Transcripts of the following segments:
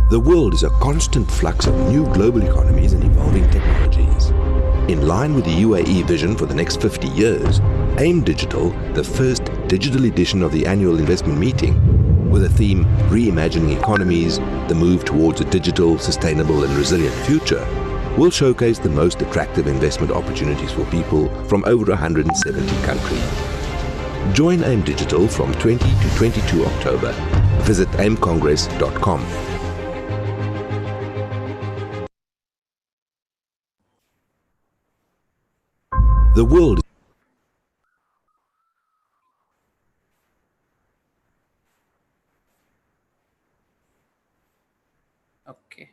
The world is a constant flux of new global economies and evolving technologies. In line with the UAE vision for the next 50 years, AIM Digital, the first digital edition of the annual investment meeting, with a theme Reimagining Economies, the move towards a digital, sustainable and resilient future, will showcase the most attractive investment opportunities for people from over 170 countries. Join AIM Digital from 20 to 22 October. Visit aimcongress.com. The world. Okay.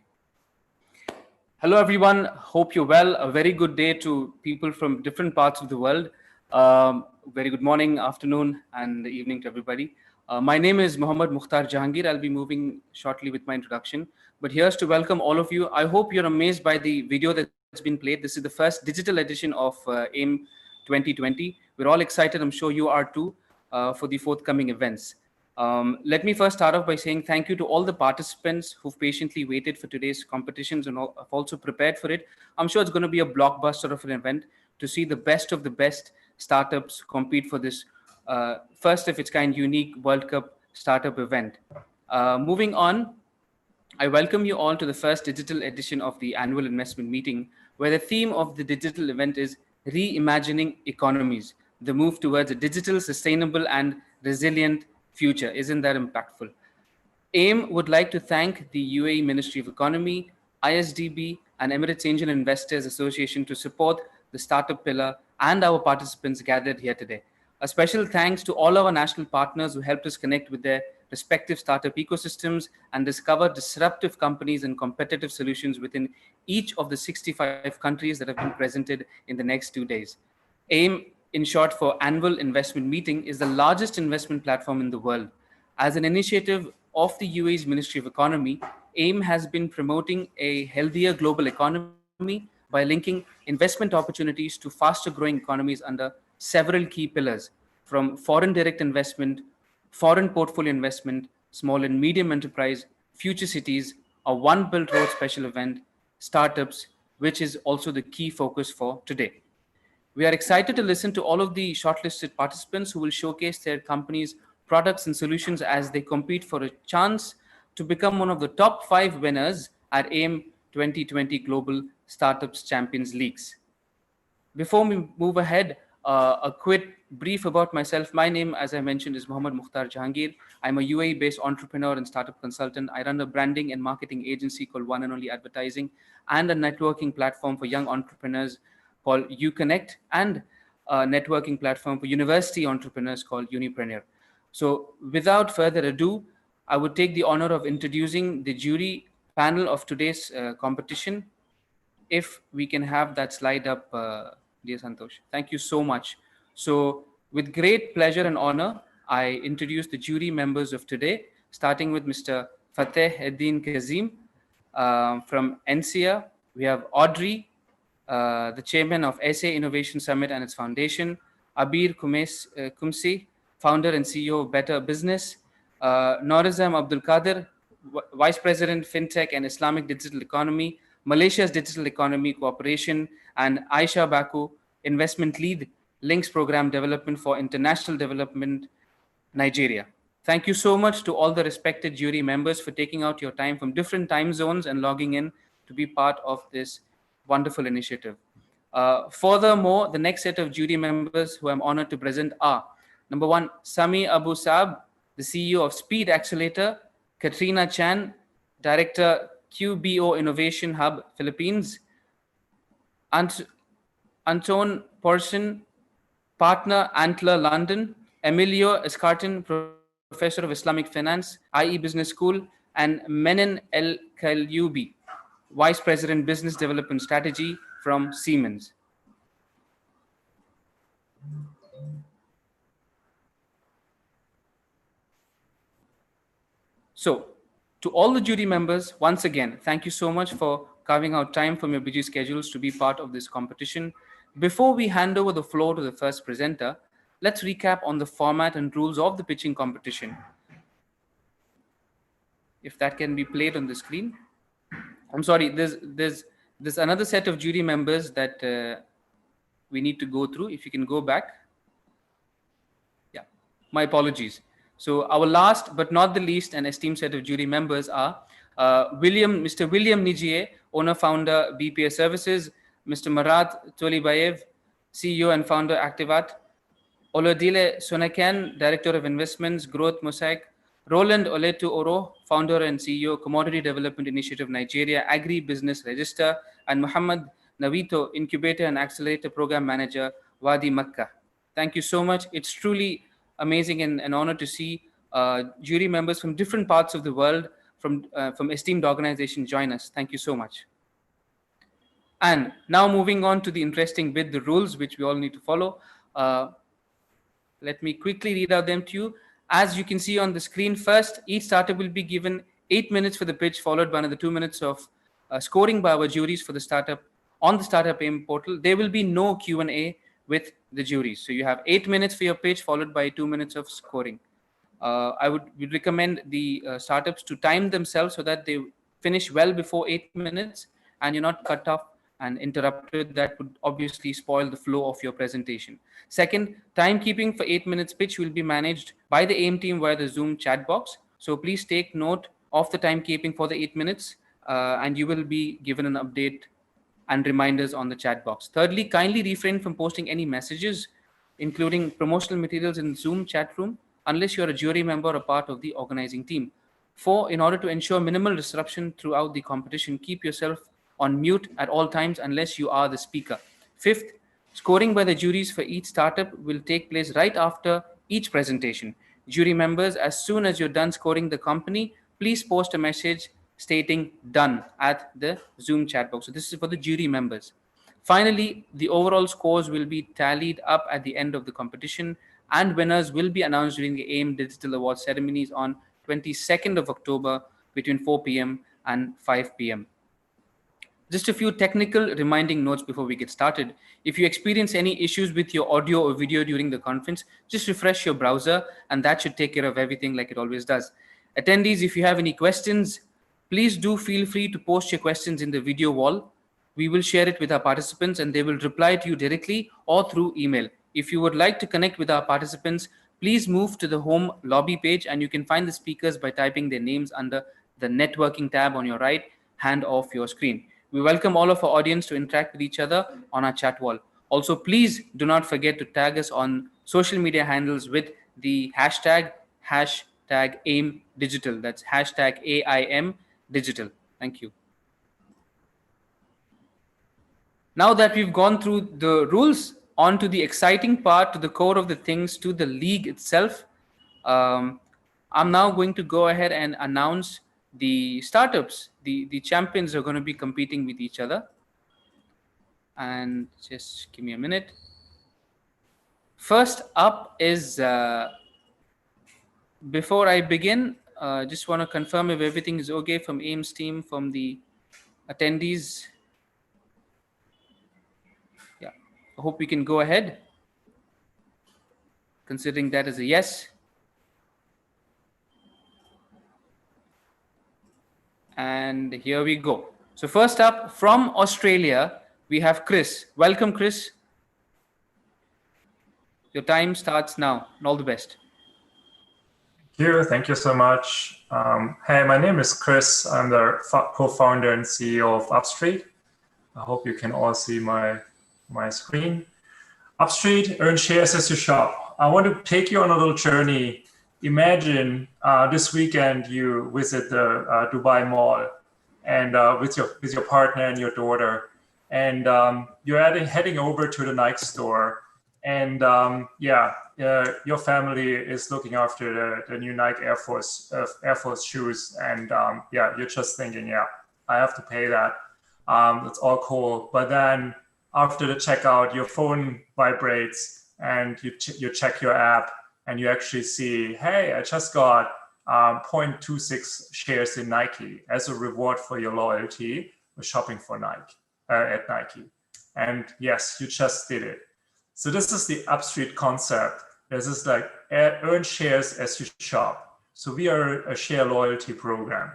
Hello, everyone. Hope you're well. A very good day to people from different parts of the world. Very good morning, afternoon, and evening to everybody. My name is Mohammad Mukhtar Jahangir. I'll be moving shortly with my introduction. But here's to welcome all of you. I hope you're amazed by the video that's been played. This is the first digital edition of AIM 2020. We're all excited. I'm sure you are too for the forthcoming events. Let me first start off by saying thank you to all the participants who've patiently waited for today's competitions and have also prepared for it. I'm sure it's going to be a blockbuster of an event to see the best of the best startups compete for this first of its kind unique World Cup startup event. Moving on, I welcome you all to the first digital edition of the annual investment meeting, where the theme of the digital event is Reimagining Economies, the move towards a digital, sustainable, and resilient future. Isn't that impactful? AIM would like to thank the UAE Ministry of Economy, ISDB, and Emirates Angel Investors Association to support the startup pillar and our participants gathered here today. A special thanks to all our national partners who helped us connect with their respective startup ecosystems and discover disruptive companies and competitive solutions within each of the 65 countries that have been presented in the next 2 days. AIM, in short for Annual Investment Meeting, is the largest investment platform in the world. As an initiative of the UAE's Ministry of Economy, AIM has been promoting a healthier global economy by linking investment opportunities to faster growing economies under several key pillars, from foreign direct investment, foreign portfolio investment, small and medium enterprise, future cities, a One Belt Road special event, startups, which is also the key focus for today. We are excited to listen to all of the shortlisted participants who will showcase their companies' products and solutions as they compete for a chance to become one of the top 5 winners at AIM 2020 Global Startups Champions Leagues. Before we move ahead, a quick brief about myself. My name, as I mentioned, is Mohammad Mukhtar Jahangir. I'm a UAE-based entrepreneur and startup consultant. I run a branding and marketing agency called One and Only Advertising and a networking platform for young entrepreneurs called UConnect and a networking platform for university entrepreneurs called Unipreneur. So without further ado, I would take the honor of introducing the jury panel of today's competition. If we can have that slide up, dear Santosh. Thank you so much. So with great pleasure and honor, I introduce the jury members of today, starting with Mr. Fateh Eddin Kazim from NCR. We have Audrey, the chairman of SA Innovation Summit and its foundation, Abir Kumsi, founder and CEO of Better Business, Norizam Abdul Qadir, Vice President, FinTech and Islamic Digital Economy, Malaysia's Digital Economy Cooperation, and Aisha Baku, Investment Lead, Links Program Development for International Development, Nigeria. Thank you so much to all the respected jury members for taking out your time from different time zones and logging in to be part of this wonderful initiative. Furthermore, the next set of jury members who I'm honored to present are number 1, Sami Abu Saab, the CEO of Speed Accelerator, Katrina Chan, Director QBO Innovation Hub Philippines, Anton Porson, Partner Antler London, Emilio Escartin, Professor of Islamic Finance, IE Business School, and Menin El Kalyubi, Vice President Business Development Strategy from Siemens. So, to all the jury members, once again, thank you so much for carving out time from your busy schedules to be part of this competition. Before we hand over the floor to the first presenter, let's recap on the format and rules of the pitching competition. if that can be played on the screen. I'm sorry, there's another set of jury members that we need to go through. If you can go back. Yeah, my apologies. So our last but not the least and esteemed set of jury members are Mr. William Nijie, owner, founder, BPS Services, Mr. Marat Tolibayev, CEO and founder, Activat, Olodile Sonaken, Director of Investments, Growth Mosaic, Roland Oletu Oro, founder and CEO, Commodity Development Initiative Nigeria, Agri Business Register, and Muhammad Nawito, Incubator and Accelerator Program Manager, Wadi Makkah. Thank you so much. It's truly amazing and an honor to see jury members from different parts of the world, from esteemed organizations join us. Thank you so much. And now moving on to the interesting bit, the rules, which we all need to follow. Let me quickly read out them to you. As you can see on the screen, first, each startup will be given 8 minutes for the pitch, followed by another 2 minutes of scoring by our juries for the startup on the Startup AIM portal. There will be no Q&A with the juries. So you have 8 minutes for your pitch, followed by 2 minutes of scoring. I would recommend the startups to time themselves so that they finish well before 8 minutes and you're not cut off and interrupted. That would obviously spoil the flow of your presentation. Second, timekeeping for 8 minutes pitch will be managed by the AIM team via the Zoom chat box. So please take note of the timekeeping for the 8 minutes and you will be given an update and reminders on the chat box. Thirdly, kindly refrain from posting any messages, including promotional materials in Zoom chat room, unless you're a jury member or part of the organizing team. 4, in order to ensure minimal disruption throughout the competition, keep yourself on mute at all times unless you are the speaker. 5th, scoring by the juries for each startup will take place right after each presentation. Jury members, as soon as you're done scoring the company, please post a message stating done at the Zoom chat box. So this is for the jury members. Finally, the overall scores will be tallied up at the end of the competition and winners will be announced during the AIM Digital Awards ceremonies on 22nd of October between 4 p.m. and 5 p.m. Just a few technical reminding notes before we get started. If you experience any issues with your audio or video during the conference, just refresh your browser and that should take care of everything like it always does. Attendees, if you have any questions, please do feel free to post your questions in the video wall. We will share it with our participants and they will reply to you directly or through email. If you would like to connect with our participants, please move to the home lobby page and you can find the speakers by typing their names under the networking tab on your right hand of your screen. We welcome all of our audience to interact with each other on our chat wall. Also, please do not forget to tag us on social media handles with the hashtag AIM Digital. That's hashtag AIM Digital. Thank you. Now that we've gone through the rules, on to the exciting part, to the core of the things, to the league itself. I'm now going to go ahead and announce the startups. The champions are going to be competing with each other. And just give me a minute. First up is, before I begin, just want to confirm if everything is okay from AIM's team, from the attendees. Yeah, I hope we can go ahead. Considering that as a yes. And here we go. So first up from Australia, we have Chris. Welcome, Chris. Your time starts now, and all the best. Thank you so much. Hey, my name is Chris. I'm the co-founder and CEO of Upstreet. I hope you can all see my screen. Upstreet, earn shares as you shop. I want to take you on a little journey. Imagine this weekend you visit the Dubai Mall and with your partner and your daughter, and you're heading over to the Nike store, and your family is looking after the new Nike Air Force shoes, and you're just thinking, I have to pay that. That's all cool. But then after the checkout, your phone vibrates and you check your app and you actually see, hey, I just got 0.26 shares in Nike as a reward for your loyalty for shopping for Nike at Nike. And yes, you just did it. So this is the Upstreet concept. This is like earn shares as you shop. So we are a share loyalty program.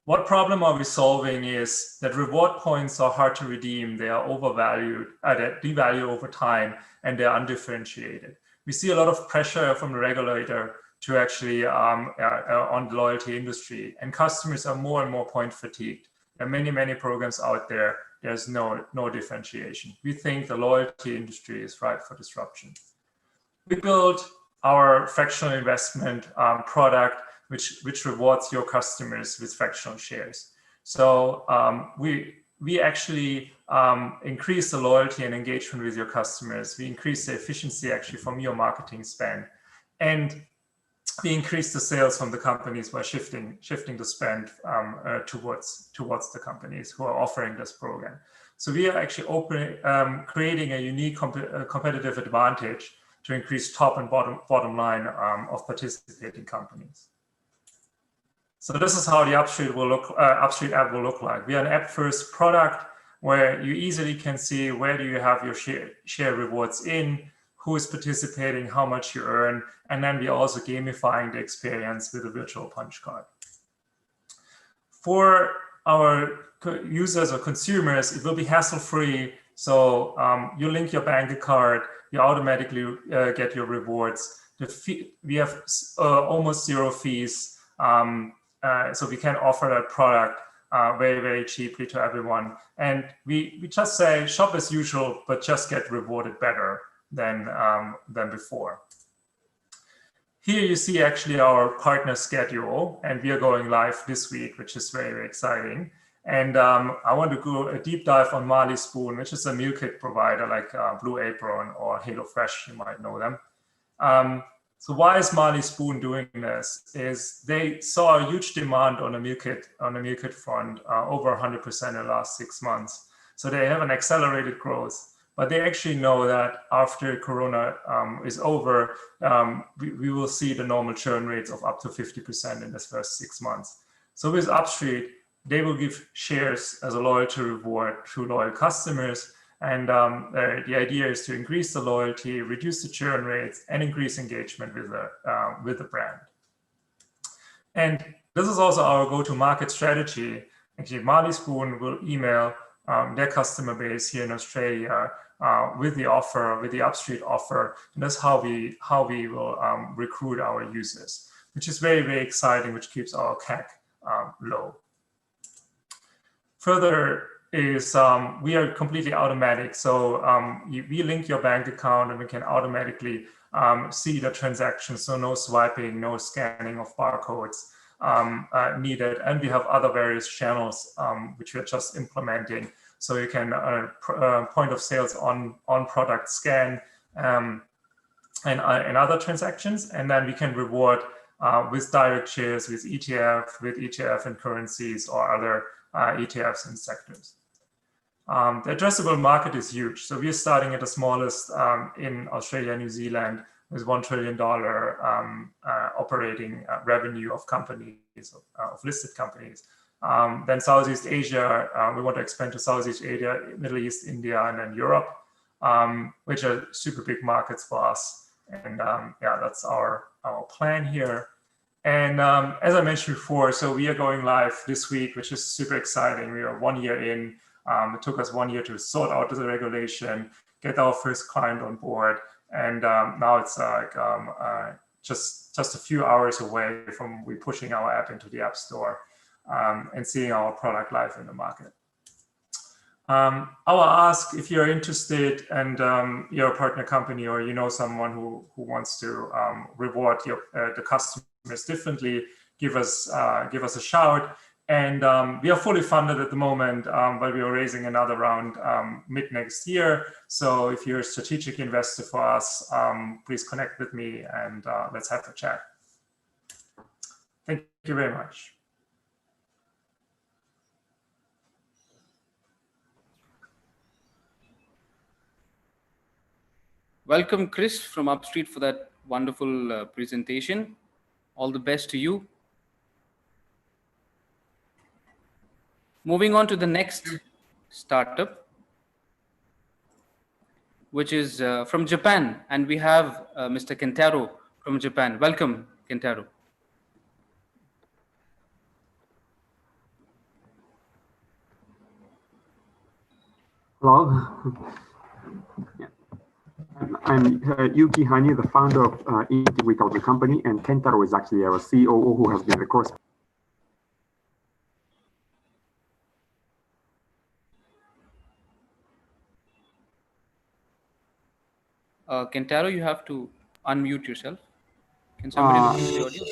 What problem are we solving is that reward points are hard to redeem. They are overvalued, they devalue over time, and they're undifferentiated. We see a lot of pressure from the regulator to actually on the loyalty industry, and customers are more and more point fatigued. There are many, many programs out there. There's no differentiation. We think the loyalty industry is ripe for disruption. We built our fractional investment product, which rewards your customers with fractional shares. So we actually increase the loyalty and engagement with your customers. We increase the efficiency actually from your marketing spend, and we increase the sales from the companies by shifting the spend towards the companies who are offering this program. So we are actually creating a unique competitive advantage to increase top and bottom line of participating companies. So this is how the Upstreet app will look like. We are an app-first product where you easily can see where do you have your share rewards in, who is participating, how much you earn, and then we are also gamifying the experience with a virtual punch card. For our users or consumers, it will be hassle-free. So you link your bank account, you automatically get your rewards. We have almost zero fees. So we can offer that product very, very cheaply to everyone. And we just say shop as usual, but just get rewarded better than before. Here you see actually our partner schedule, and we are going live this week, which is very, very exciting. And I want to go a deep dive on Marley Spoon, which is a meal kit provider like Blue Apron or HelloFresh, you might know them. So why is Marley Spoon doing this? Is they saw a huge demand on the meal kit front, over 100% in the last 6 months. So they have an accelerated growth, but they actually know that after Corona is over, we will see the normal churn rates of up to 50% in this first 6 months. So with Upstreet, they will give shares as a loyalty reward to loyal customers. And the idea is to increase the loyalty, reduce the churn rates, and increase engagement with the brand. And this is also our go-to-market strategy. Actually, Marley Spoon will email their customer base here in Australia with the offer, with the Upstreet offer, and that's how we will recruit our users, which is very, very exciting, which keeps our CAC low. Further is we are completely automatic. So we link your bank account and we can automatically see the transactions. So no swiping, no scanning of barcodes needed. And we have other various channels which we are just implementing. So you can point of sales on product scan and other transactions. And then we can reward with direct shares, with ETF and currencies or other ETFs and sectors. The addressable market is huge. So we're starting at the smallest in Australia, New Zealand, with $1 trillion operating revenue of companies, of listed companies. Then Southeast Asia, we want to expand to Southeast Asia, Middle East, India, and then Europe, which are super big markets for us. And yeah, that's our plan here. And as I mentioned before, so we are going live this week, which is super exciting. We are 1 year in. It took us 1 year to sort out the regulation, get our first client on board, and now it's like just a few hours away from we pushing our app into the App Store and seeing our product live in the market. Our ask, if you're interested and you're a partner company or you know someone who wants to reward the customers differently, give us a shout. And we are fully funded at the moment, but we are raising another round mid next year. So if you're a strategic investor for us, please connect with me and let's have a chat. Thank you very much. Welcome, Chris from Upstreet, for that wonderful presentation. All the best to you. Moving on to the next startup, which is from Japan. And we have Mr. Kentaro from Japan. Welcome, Kentaro. Hello. Yeah. I'm Yuki Hanyu, the founder of Integriculture Company, and Kentaro is actually our COO who has been the correspondent. Kentaro, you have to unmute yourself. Can somebody look into the audio?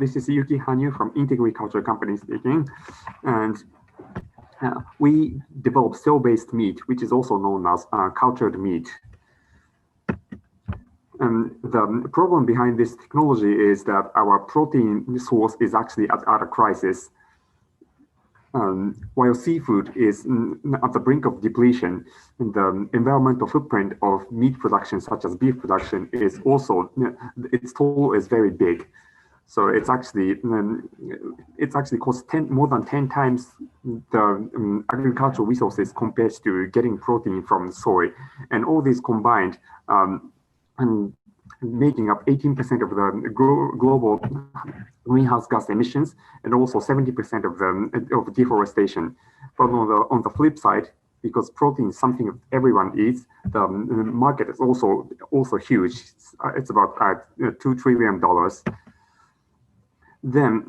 This is Yuki Hanyu from Integriculture Company speaking, and we develop cell-based meat, which is also known as cultured meat. The problem behind this technology is that our protein source is actually at a crisis. While seafood is at the brink of depletion, the environmental footprint of meat production, such as beef production, is also, its toll is very big. So it's actually costs more than 10 times the agricultural resources compared to getting protein from soy. And all these combined, and making up 18% of the global greenhouse gas emissions, and also 70% of deforestation. But on the flip side, because protein is something everyone eats, the market is also huge. It's about $2 trillion. Then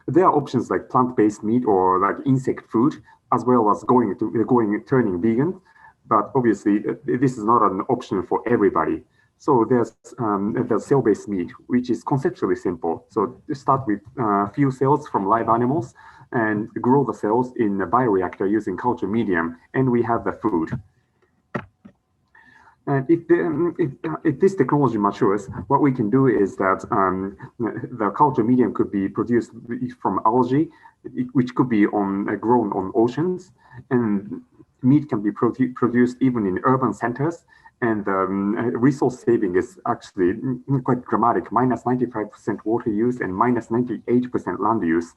there are options like plant-based meat or like insect food, as well as turning vegan. But obviously, this is not an option for everybody. So there's cell-based meat, which is conceptually simple. So you start with a few cells from live animals and grow the cells in a bioreactor using culture medium, and we have the food. And if this technology matures, what we can do is that the culture medium could be produced from algae, which could be grown on oceans, and meat can be produced even in urban centers. And resource saving is actually quite dramatic, minus 95% water use and minus 98% land use,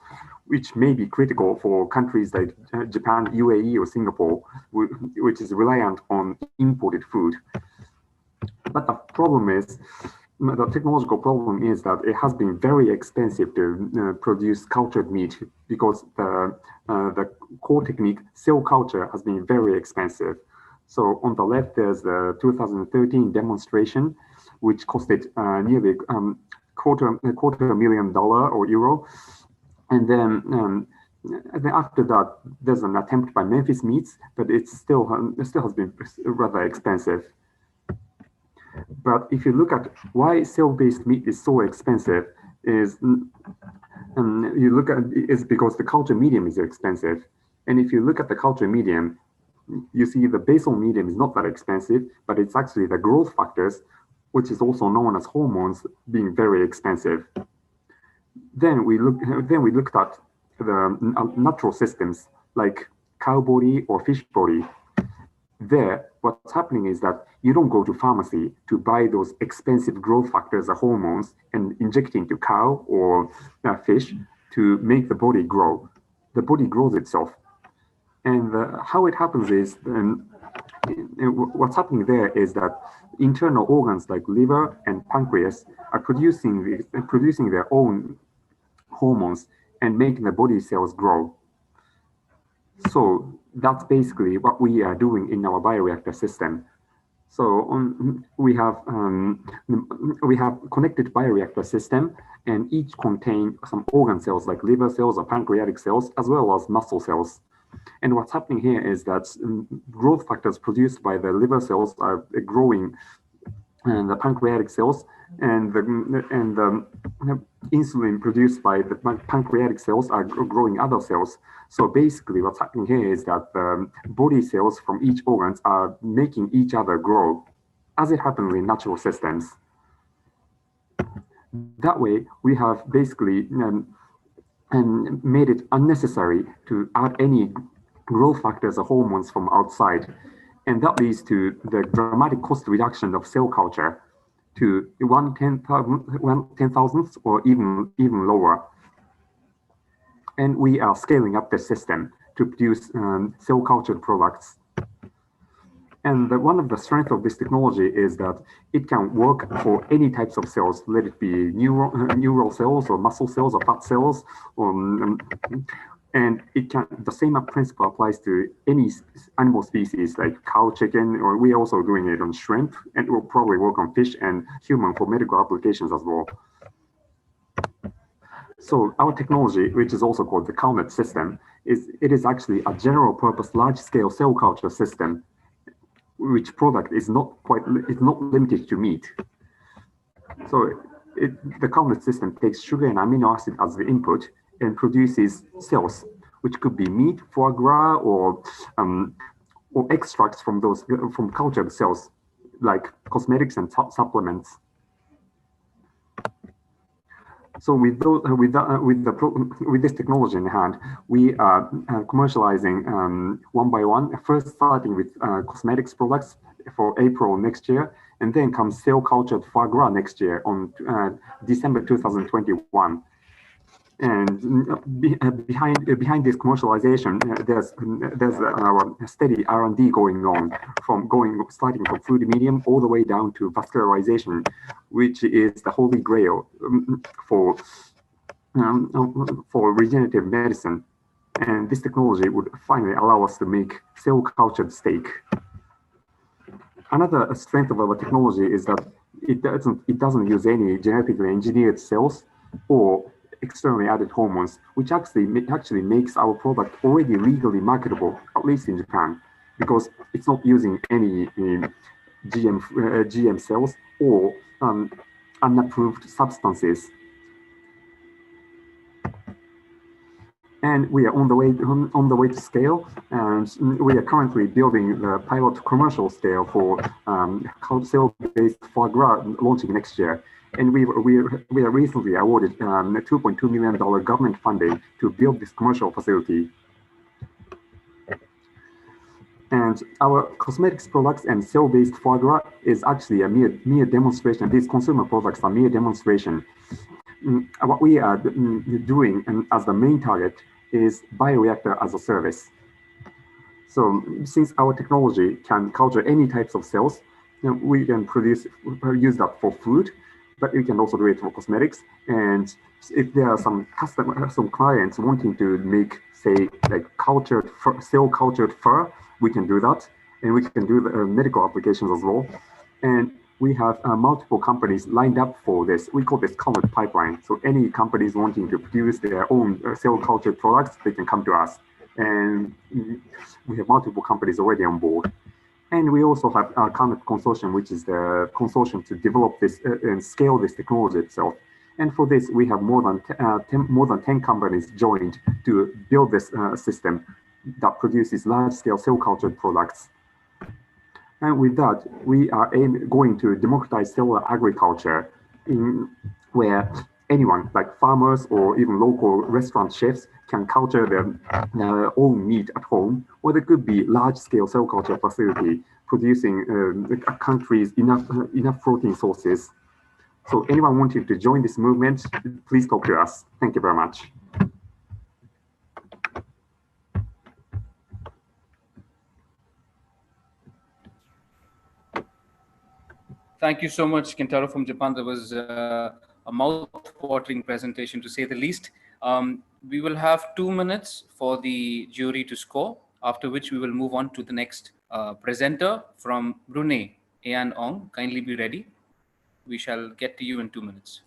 which may be critical for countries like Japan, UAE, or Singapore, which is reliant on imported food. But the problem is, the technological problem is that it has been very expensive to produce cultured meat, because the core technique, cell culture, has been very expensive. So on the left, there's the 2013 demonstration, which costed nearly $250,000 or euro. And then And then after that, there's an attempt by Memphis Meats, but it still has been rather expensive. But if you look at why cell-based meat is so expensive, is you look at is because the culture medium is expensive. And if you look at the culture medium, you see the basal medium is not that expensive, but it's actually the growth factors, which is also known as hormones, being very expensive. Then we looked at the natural systems like cow body or fish body. There, what's happening is that you don't go to pharmacy to buy those expensive growth factors or hormones and inject into cow or fish to make the body grow. The body grows itself. And how it happens is, what's happening there is that internal organs like liver and pancreas are producing their own hormones and making the body cells grow. So that's basically what we are doing in our bioreactor system. So we have connected bioreactor system, and each contain some organ cells like liver cells or pancreatic cells, as well as muscle cells. And what's happening here is that growth factors produced by the liver cells are growing the pancreatic cells, and the insulin produced by the pancreatic cells are growing other cells. So basically what's happening here is that the body cells from each organs are making each other grow, as it happens in natural systems. That way, we have basically and made it unnecessary to add any growth factors or hormones from outside. And that leads to the dramatic cost reduction of cell culture to 1/10,000th or even lower. And we are scaling up the system to produce cell cultured products. And one of the strengths of this technology is that it can work for any types of cells, let it be neural cells or muscle cells or fat cells, and it can. The same principle applies to any animal species like cow, chicken, or we're also doing it on shrimp, and it will probably work on fish and human for medical applications as well. So our technology, which is also called the CalNet system, is actually a general purpose large-scale cell culture system, which product is not limited to meat. So the CalNet system takes sugar and amino acid as the input and produces cells, which could be meat, foie gras, or extracts from cultured cells, like cosmetics and supplements. So with this technology in hand, we are commercializing one by one. First, starting with cosmetics products for April next year, and then comes cell cultured foie gras next year on December 2021. And behind this commercialization, there's our steady R&D going on, starting from food medium all the way down to vascularization, which is the holy grail for regenerative medicine. And this technology would finally allow us to make cell cultured steak. Another strength of our technology is that it doesn't use any genetically engineered cells or externally added hormones, which actually makes our product already legally marketable, at least in Japan, because it's not using any GM cells or unapproved substances. And we are on the way to scale, and we are currently building the pilot commercial scale for cell-based foie gras launching next year. And we are recently awarded $2.2 million government funding to build this commercial facility. And our cosmetics products and cell-based foie gras is actually a mere demonstration. These consumer products are mere demonstration. What we are doing as the main target is bioreactor as a service. So since our technology can culture any types of cells, we can use that for food, but we can also do it for cosmetics. And if there are some clients wanting to make, say, like cell cultured fur, we can do that, and we can do the medical applications as well. And we have multiple companies lined up for this. We call this colored pipeline. So any companies wanting to produce their own cell culture products, they can come to us. And we have multiple companies already on board. And we also have our CANET consortium, which is the consortium to develop this and scale this technology itself. And for this, we have more than 10 companies joined to build this system that produces large-scale cell culture products. And with that, we are going to democratize cellular agriculture where anyone, like farmers or even local restaurant chefs, can culture their own meat at home, or there could be large-scale cell culture facility producing a country's enough protein sources. So anyone wanting to join this movement, please talk to us. Thank you very much. Thank you so much, Kentaro from Japan. That was a mouth-watering presentation, to say the least. We will have 2 minutes for the jury to score, after which we will move on to the next presenter from Brunei, Ian Ong. Kindly be ready. We shall get to you in 2 minutes.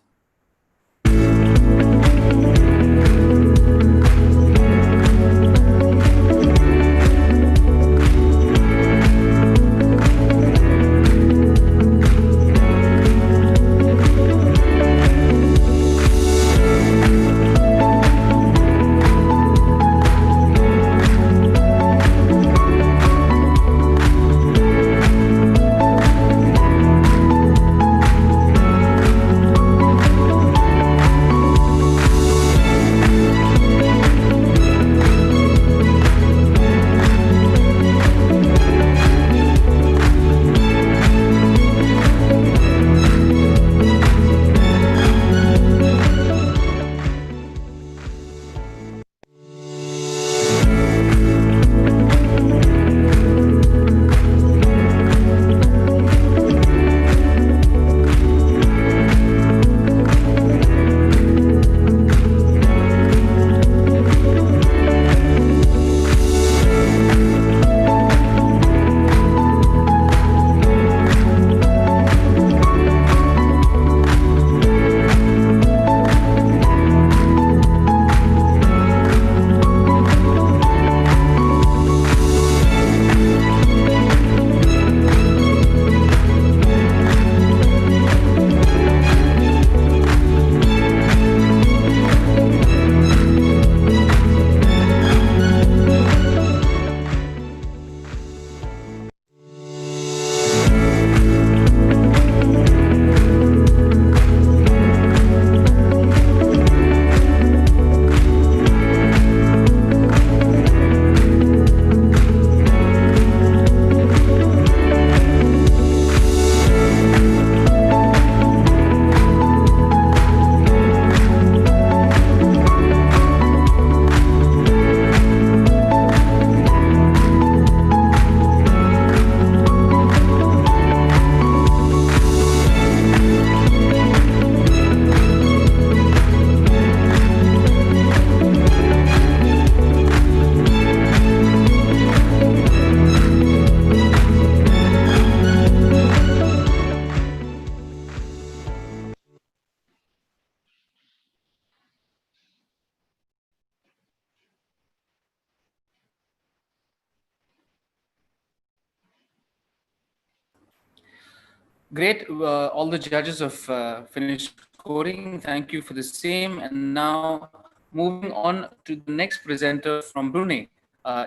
Great. All the judges have finished scoring. Thank you for the same. And now moving on to the next presenter from Brunei,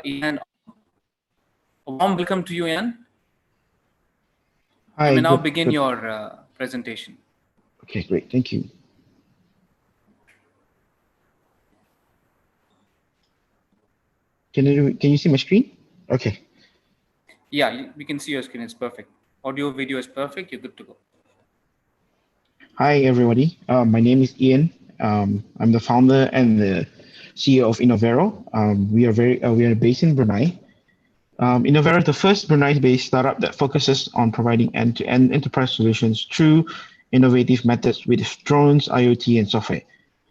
Ian. A warm welcome to you, Ian. Hi. You may now begin your presentation. Okay, great. Thank you. Can you see my screen? Okay. Yeah, we can see your screen. It's perfect. Audio, video is perfect. You're good to go. Hi, everybody. My name is Ian. I'm the founder and the CEO of Innovero. We are based in Brunei. Innovero is the first Brunei-based startup that focuses on providing end-to-end enterprise solutions through innovative methods with drones, IoT, and software.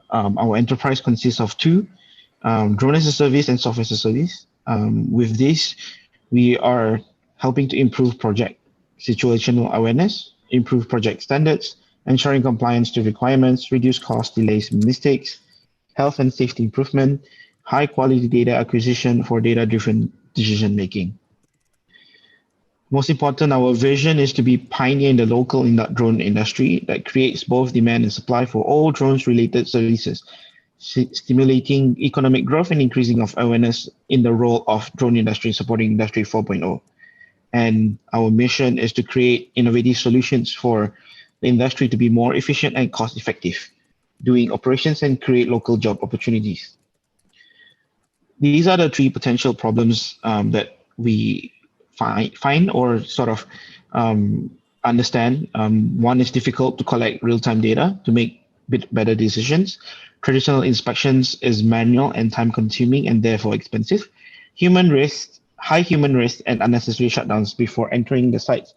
Our enterprise consists of two, drone as a service and software as a service. With this, we are helping to improve project situational awareness, improve project standards, ensuring compliance to requirements, reduce cost, delays, and mistakes, health and safety improvement, high quality data acquisition for data-driven decision making. Most important, our vision is to be pioneer in the local drone industry that creates both demand and supply for all drones-related services, stimulating economic growth and increasing of awareness in the role of drone industry supporting Industry 4.0. And our mission is to create innovative solutions for the industry to be more efficient and cost-effective, doing operations and create local job opportunities. These are the three potential problems that we find or sort of understand. One is difficult to collect real-time data to make better decisions. Traditional inspections is manual and time-consuming and therefore expensive. High human risk and unnecessary shutdowns before entering the site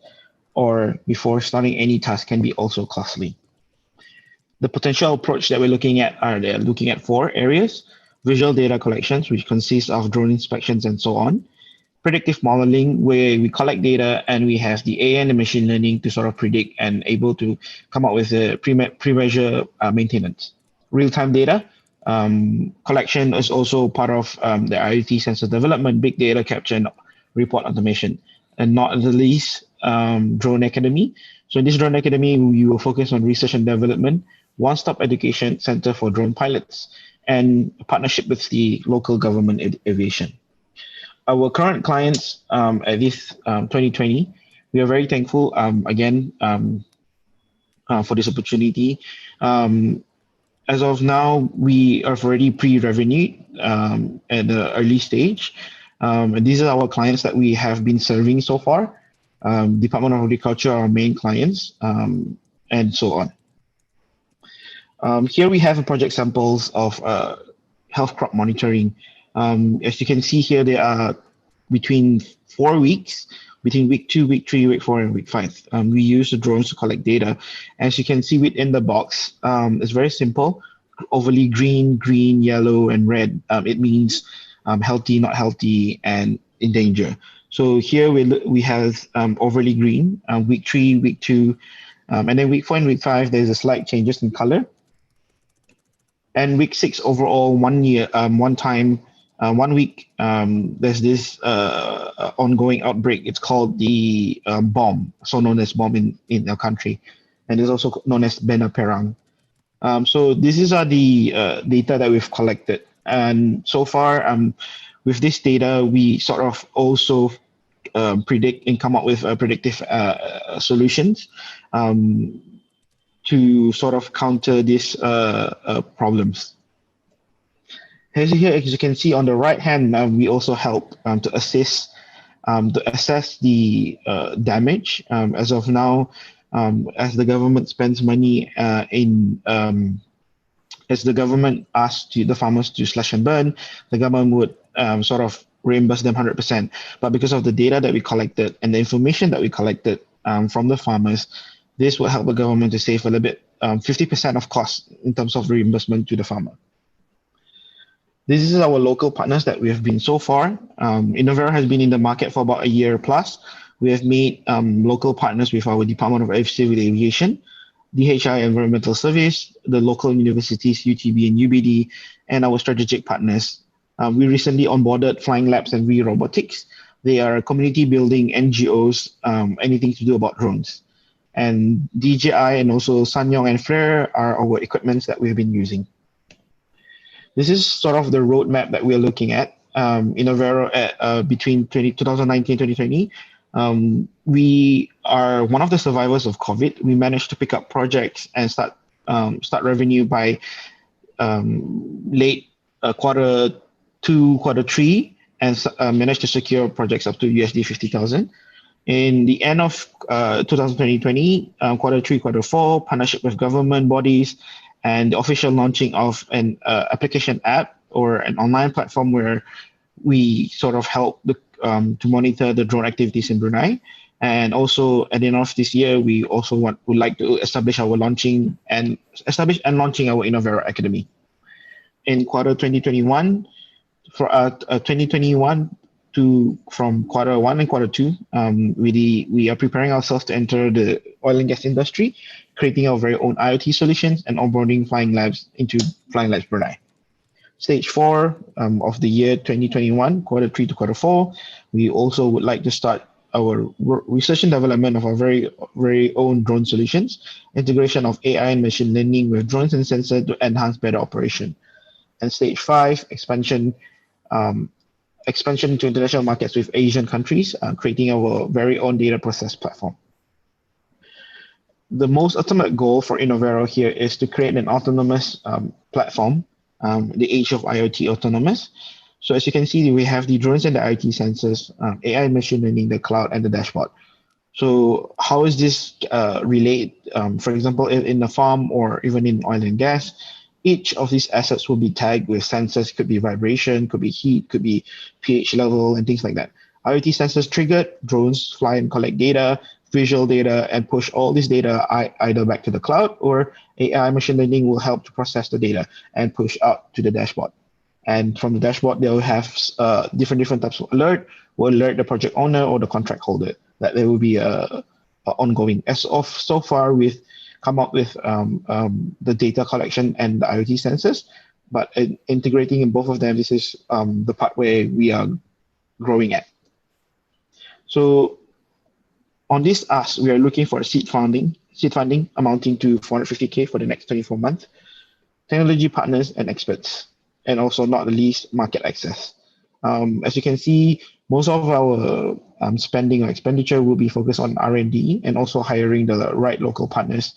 or before starting any task can be also costly. The potential approach that we're looking at are they're looking at 4 areas: visual data collections, which consists of drone inspections and so on; predictive modeling, where we collect data and we have the AI and the machine learning to sort of predict and able to come up with a pre-measure maintenance; real-time data collection is also part of the IoT sensor development, big data capture, and report automation; and not the least, Drone Academy. So in this Drone Academy, we will focus on research and development, one-stop education center for drone pilots, and a partnership with the local government aviation. Our current clients at this 2020, we are very thankful again for this opportunity. As of now, we are already pre-revenue at the early stage. And these are our clients that we have been serving so far. Department of Agriculture are our main clients, and so on. Here we have project samples of health crop monitoring. As you can see here, they are between 4 weeks, between week 2, week 3, week 4, and week 5. We use the drones to collect data. As you can see within the box, it's very simple. Overly green, yellow, and red. It means healthy, not healthy, and in danger. So here we have overly green, week 3, week 2, and then week 4 and week 5, there's a slight changes in color. And week 6 overall, 1 week, there's this ongoing outbreak. It's called the bomb, so known as bomb in our country. And it's also known as Bena Perang. So these are the data that we've collected. And so far, with this data, we sort of also predict and come up with predictive solutions to sort of counter these problems. As you can see on the right hand, we also help to assess the damage. As of now, as the government spends money as the government asks the farmers to slash and burn, the government would sort of reimburse them 100%. But because of the data that we collected and the information that we collected from the farmers, this will help the government to save a little bit, 50% of cost in terms of reimbursement to the farmer. This is our local partners that we have been so far. Innovero has been in the market for about a year plus. We have made local partners with our Department of Civil Aviation, DHI Environmental Service, the local universities, UTB and UBD, and our strategic partners. We recently onboarded Flying Labs and V Robotics. They are community building NGOs, anything to do about drones. And DJI and also Sanyong and Flare are our equipments that we've been using. This is sort of the roadmap that we're looking at. Innovero between 2019 and 2020. We are one of the survivors of COVID. We managed to pick up projects and start revenue by late quarter 2, quarter 3, and managed to secure projects up to USD 50,000. In the end of 2020, quarter 3, quarter 4, partnership with government bodies, and the official launching of an application app or an online platform where we sort of help to monitor the drone activities in Brunei. And also at the end of this year, we also would like to establish our launching our Innovero Academy. In quarter 2021, from Q1 and Q2. We are preparing ourselves to enter the oil and gas industry, creating our very own IoT solutions and onboarding Flying Labs into Flying Labs Brunei. Stage 4 of the year 2021, Q3 to Q4, we also would like to start our research and development of our very own drone solutions, integration of AI and machine learning with drones and sensors to enhance better operation. And stage 5, expansion into international markets with Asian countries, creating our very own data process platform. The most ultimate goal for Innovero here is to create an autonomous platform, the age of IoT autonomous. So as you can see, we have the drones and the IoT sensors, AI, machine learning, the cloud, and the dashboard. So how is this relate? For example, in a farm or even in oil and gas, each of these assets will be tagged with sensors. Could be vibration, could be heat, could be pH level, and things like that. IoT sensors triggered, drones fly and collect data, visual data, and push all this data either back to the cloud, or AI machine learning will help to process the data and push out to the dashboard. And from the dashboard, they'll have different types of alert, will alert the project owner or the contract holder that there will be a ongoing. As of so far, we've come up with the data collection and the IoT sensors, but integrating in both of them, this is the part where we are growing at. So on this ask, we are looking for a seed funding amounting to 450K for the next 24 months, technology partners and experts, and also not the least, market access. As you can see, most of our spending or expenditure will be focused on R&D and also hiring the right local partners.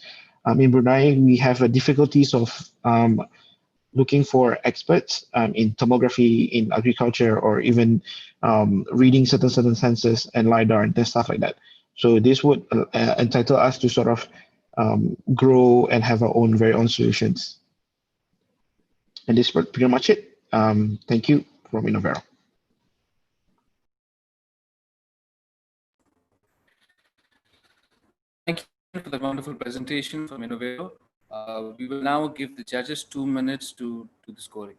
In Brunei, we have difficulties of looking for experts in tomography, in agriculture, or even reading certain sensors and LiDAR and stuff like that. So this would entitle us to sort of grow and have our very own solutions. And this is pretty much it. Thank you from Innovero. Thank you for the wonderful presentation from Innovero. We will now give the judges 2 minutes to do the scoring.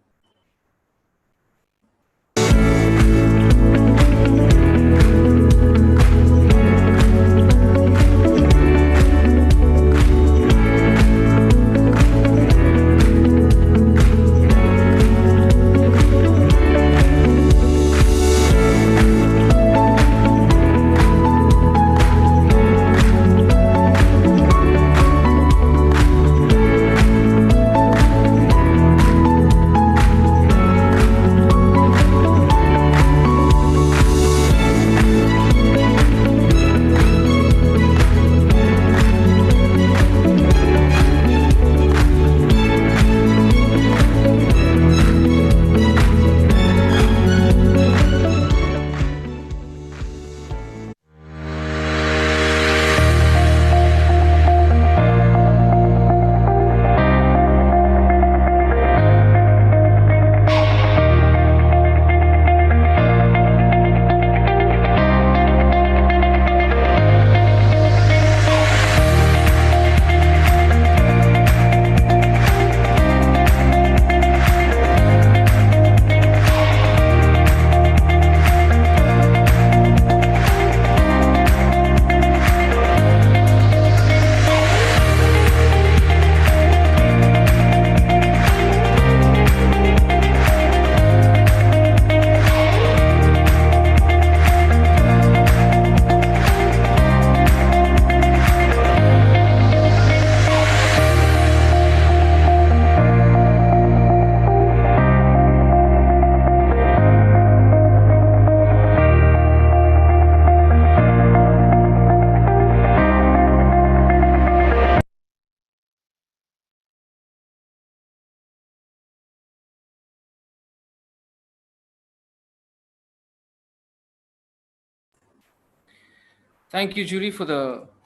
Thank you, Julie, for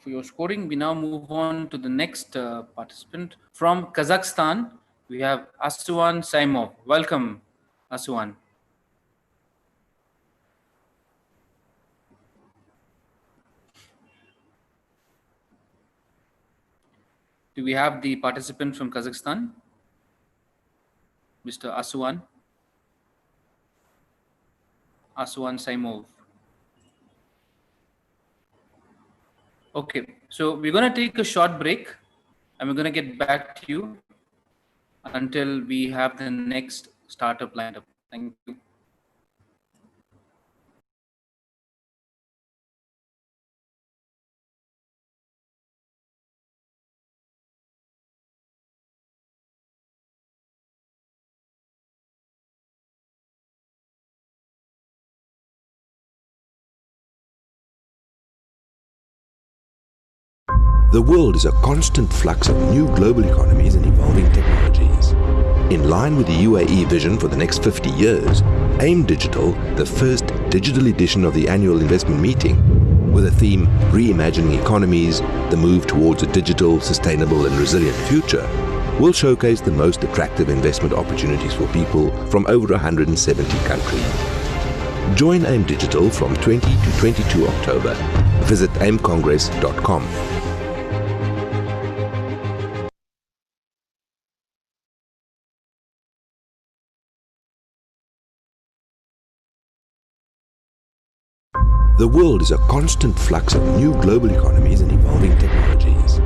your scoring. We now move on to the next participant from Kazakhstan. We have Asuan Saimov. Welcome, Asuan. Do we have the participant from Kazakhstan, Mr. Asuan? Aswan Saimov. Okay, so we're going to take a short break and we're going to get back to you until we have the next startup lined up. Thank you. The world is a constant flux of new global economies and evolving technologies. In line with the UAE vision for the next 50 years, AIM Digital, the first digital edition of the annual investment meeting, with the theme Reimagining Economies, the move towards a digital, sustainable and resilient future, will showcase the most attractive investment opportunities for people from over 170 countries. Join AIM Digital from 20 to 22 October. Visit aimcongress.com. The world is a constant flux of new global economies and evolving technologies.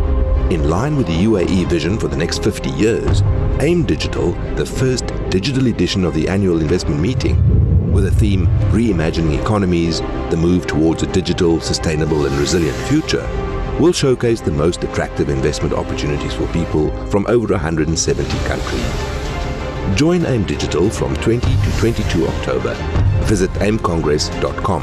In line with the UAE vision for the next 50 years, AIM Digital, the first digital edition of the annual investment meeting, with the theme Reimagining Economies, the move towards a digital, sustainable and resilient future, will showcase the most attractive investment opportunities for people from over 170 countries. Join AIM Digital from 20 to 22 October. Visit aimcongress.com.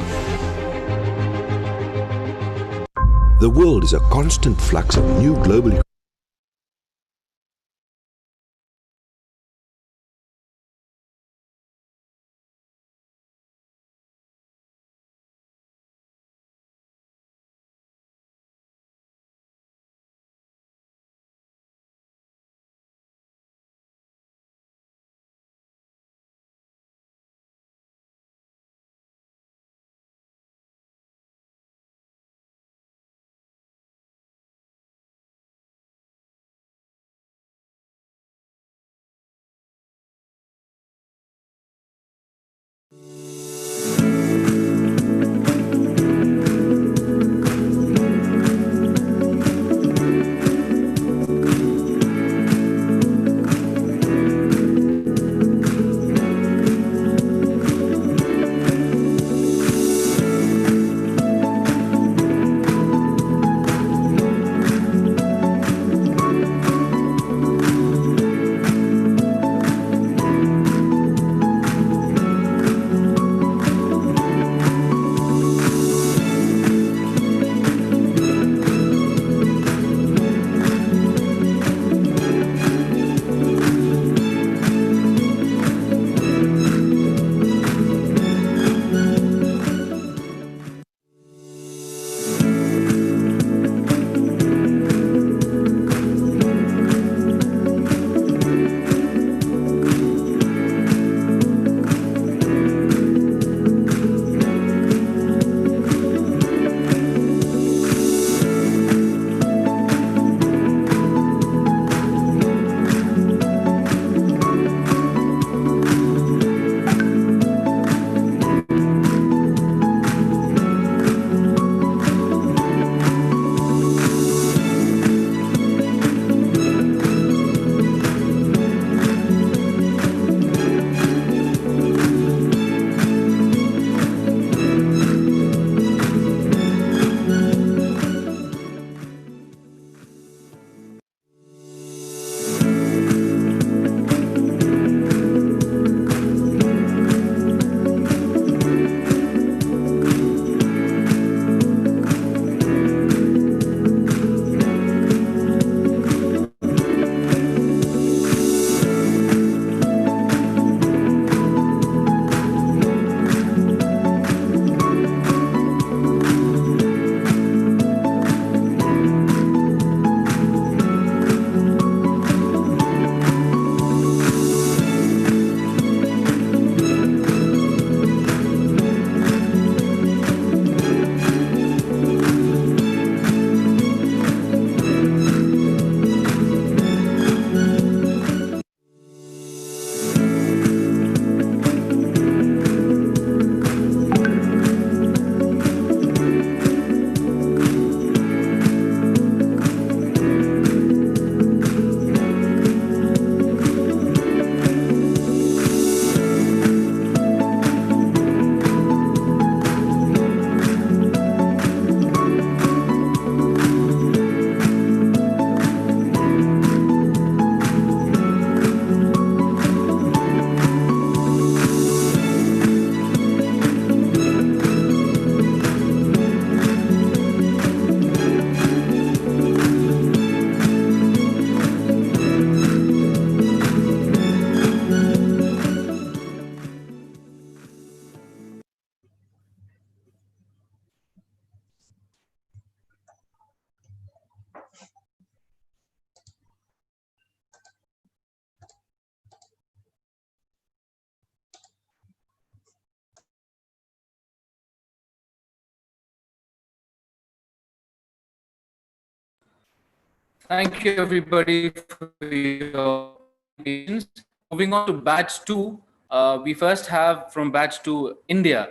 The world is a constant flux of new global Thank you, everybody, for your patience. Moving on to batch 2, we first have from batch 2, India,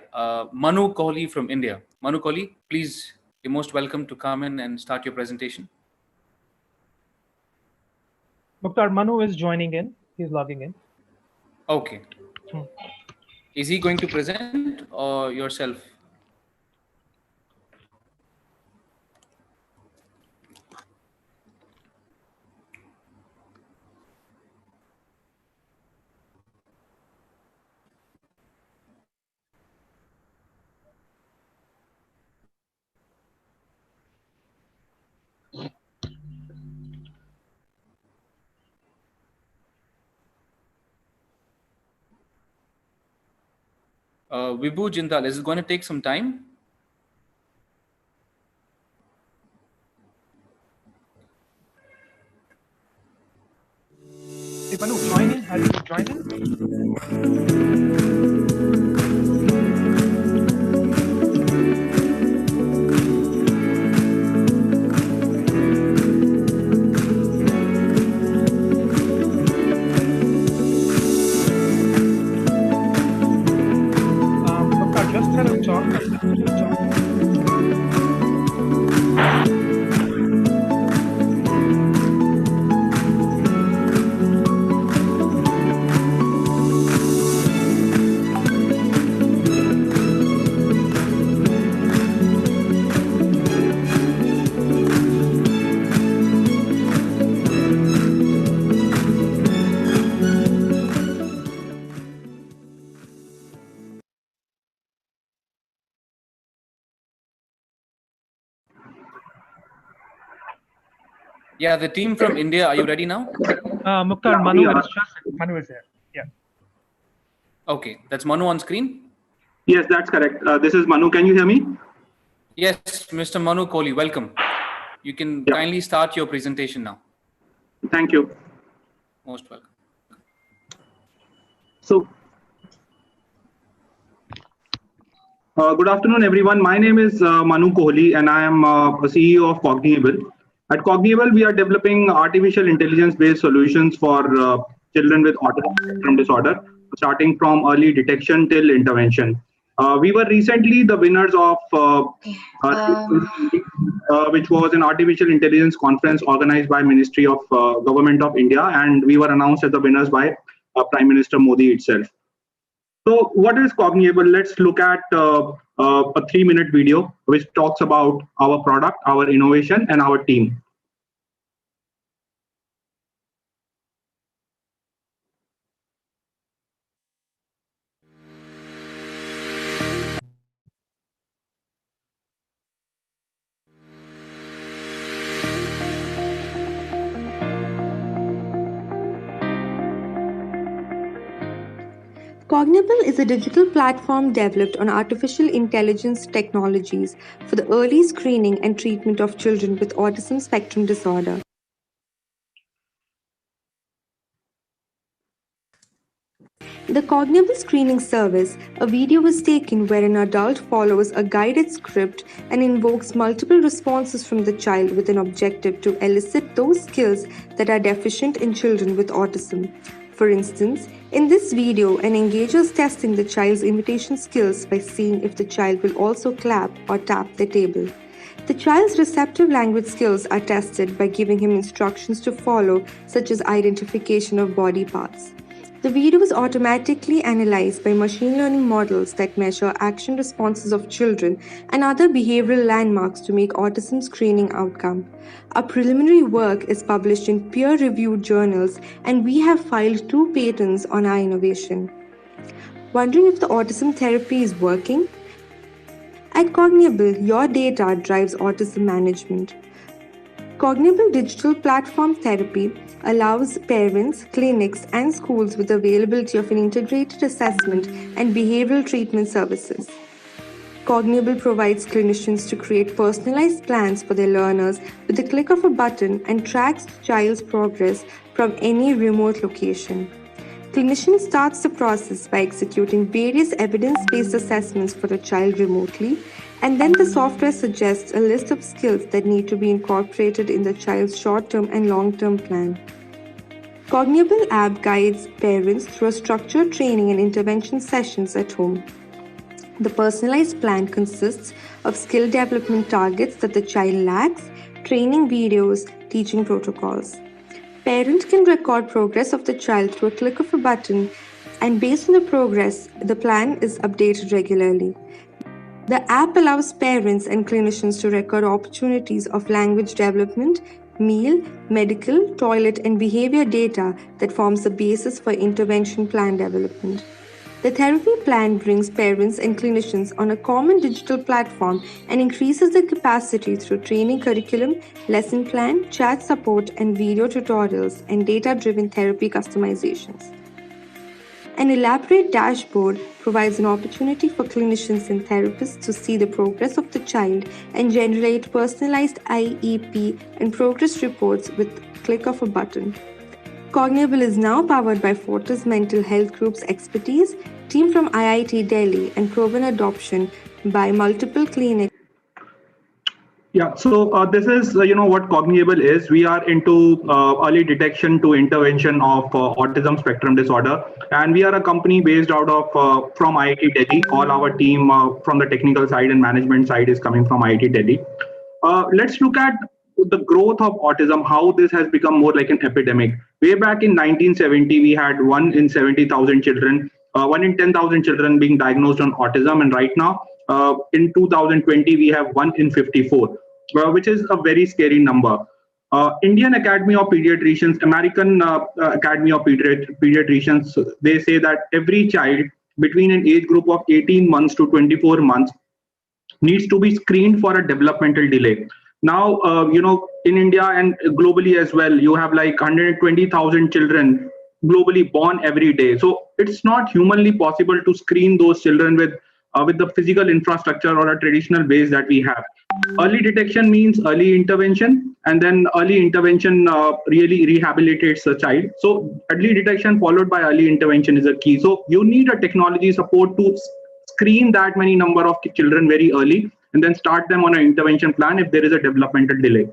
Manu Kohli from India. Manu Kohli, please, you're most welcome to come in and start your presentation. Mukhtar, Manu is joining in. He's logging in. Okay. Is he going to present or yourself? Vibhu Jindal, is it going to take some time? Hey, Manu, join in. Have you joined in? Mukhtar, just tell him talk. Yeah, the team from India, are you ready now? Mukhtar, Manu is Manu is there. Yeah. Okay, that's Manu on screen? Yes, that's correct. This is Manu. Can you hear me? Yes, Mr. Manu Kohli, welcome. You can kindly start your presentation now. Thank you. Most welcome. So, good afternoon, everyone. My name is Manu Kohli, and I am a CEO of Cognable. At Cognable, we are developing artificial intelligence-based solutions for children with autism spectrum disorder, starting from early detection till intervention. We were recently the winners of which was an artificial intelligence conference organized by Ministry of Government of India, and we were announced as the winners by Prime Minister Modi itself. So what is Cognable? Let's look at a 3-minute video which talks about our product, our innovation, and our team. Cognable is a digital platform developed on artificial intelligence technologies for the early screening and treatment of children with autism spectrum disorder. The Cognable screening service, a video is taken where an adult follows a guided script and invokes multiple responses from the child with an objective to elicit those skills that are deficient in children with autism. For instance, in this video, an engager is testing the child's imitation skills by seeing if the child will also clap or tap the table. The child's receptive language skills are tested by giving him instructions to follow, such as identification of body parts. The video is automatically analyzed by machine learning models that measure action responses of children and other behavioral landmarks to make autism screening outcome. Our preliminary work is published in peer-reviewed journals, and we have filed 2 patents on our innovation. Wondering if the autism therapy is working? At Cognable, your data drives autism management. Cognable Digital Platform Therapy allows parents, clinics, and schools with availability of an integrated assessment and behavioral treatment services. Cognable provides clinicians to create personalized plans for their learners with the click of a button and tracks the child's progress from any remote location. Clinician starts the process by executing various evidence-based assessments for a child remotely, And then the software suggests a list of skills that need to be incorporated in the child's short-term and long-term plan. Cognable app guides parents through a structured training and intervention sessions at home. The personalized plan consists of skill development targets that the child lacks, training videos, teaching protocols. Parents can record progress of the child through a click of a button, and based on the progress, the plan is updated regularly. The app allows parents and clinicians to record opportunities of language development, meal, medical, toilet, and behavior data that forms the basis for intervention plan development. The therapy plan brings parents and clinicians on a common digital platform and increases the capacity through training curriculum, lesson plan, chat support, and video tutorials and data-driven therapy customizations. An elaborate dashboard provides an opportunity for clinicians and therapists to see the progress of the child and generate personalized IEP and progress reports with the click of a button. Cognable is now powered by Fortis Mental Health Group's expertise, team from IIT Delhi, and proven adoption by multiple clinics. Yeah, so this is, what Cognable is. We are into early detection to intervention of autism spectrum disorder. And we are a company based out of from IIT Delhi. All our team from the technical side and management side is coming from IIT Delhi. Let's look at the growth of autism, how this has become more like an epidemic. Way back in 1970, we had 1 in 70,000 children, 1 in 10,000 children being diagnosed on autism. And right now, in 2020, we have 1 in 54. Which is a very scary number. Indian Academy of Pediatricians, American Academy of Pediatricians, they say that every child between an age group of 18 months to 24 months needs to be screened for a developmental delay. Now, in India and globally as well, you have like 120,000 children globally born every day. So it's not humanly possible to screen those children with the physical infrastructure or a traditional ways that we have. Early detection means early intervention, and then early intervention really rehabilitates the child. So early detection followed by early intervention is a key. So you need a technology support to screen that many number of children very early and then start them on an intervention plan if there is a developmental delay.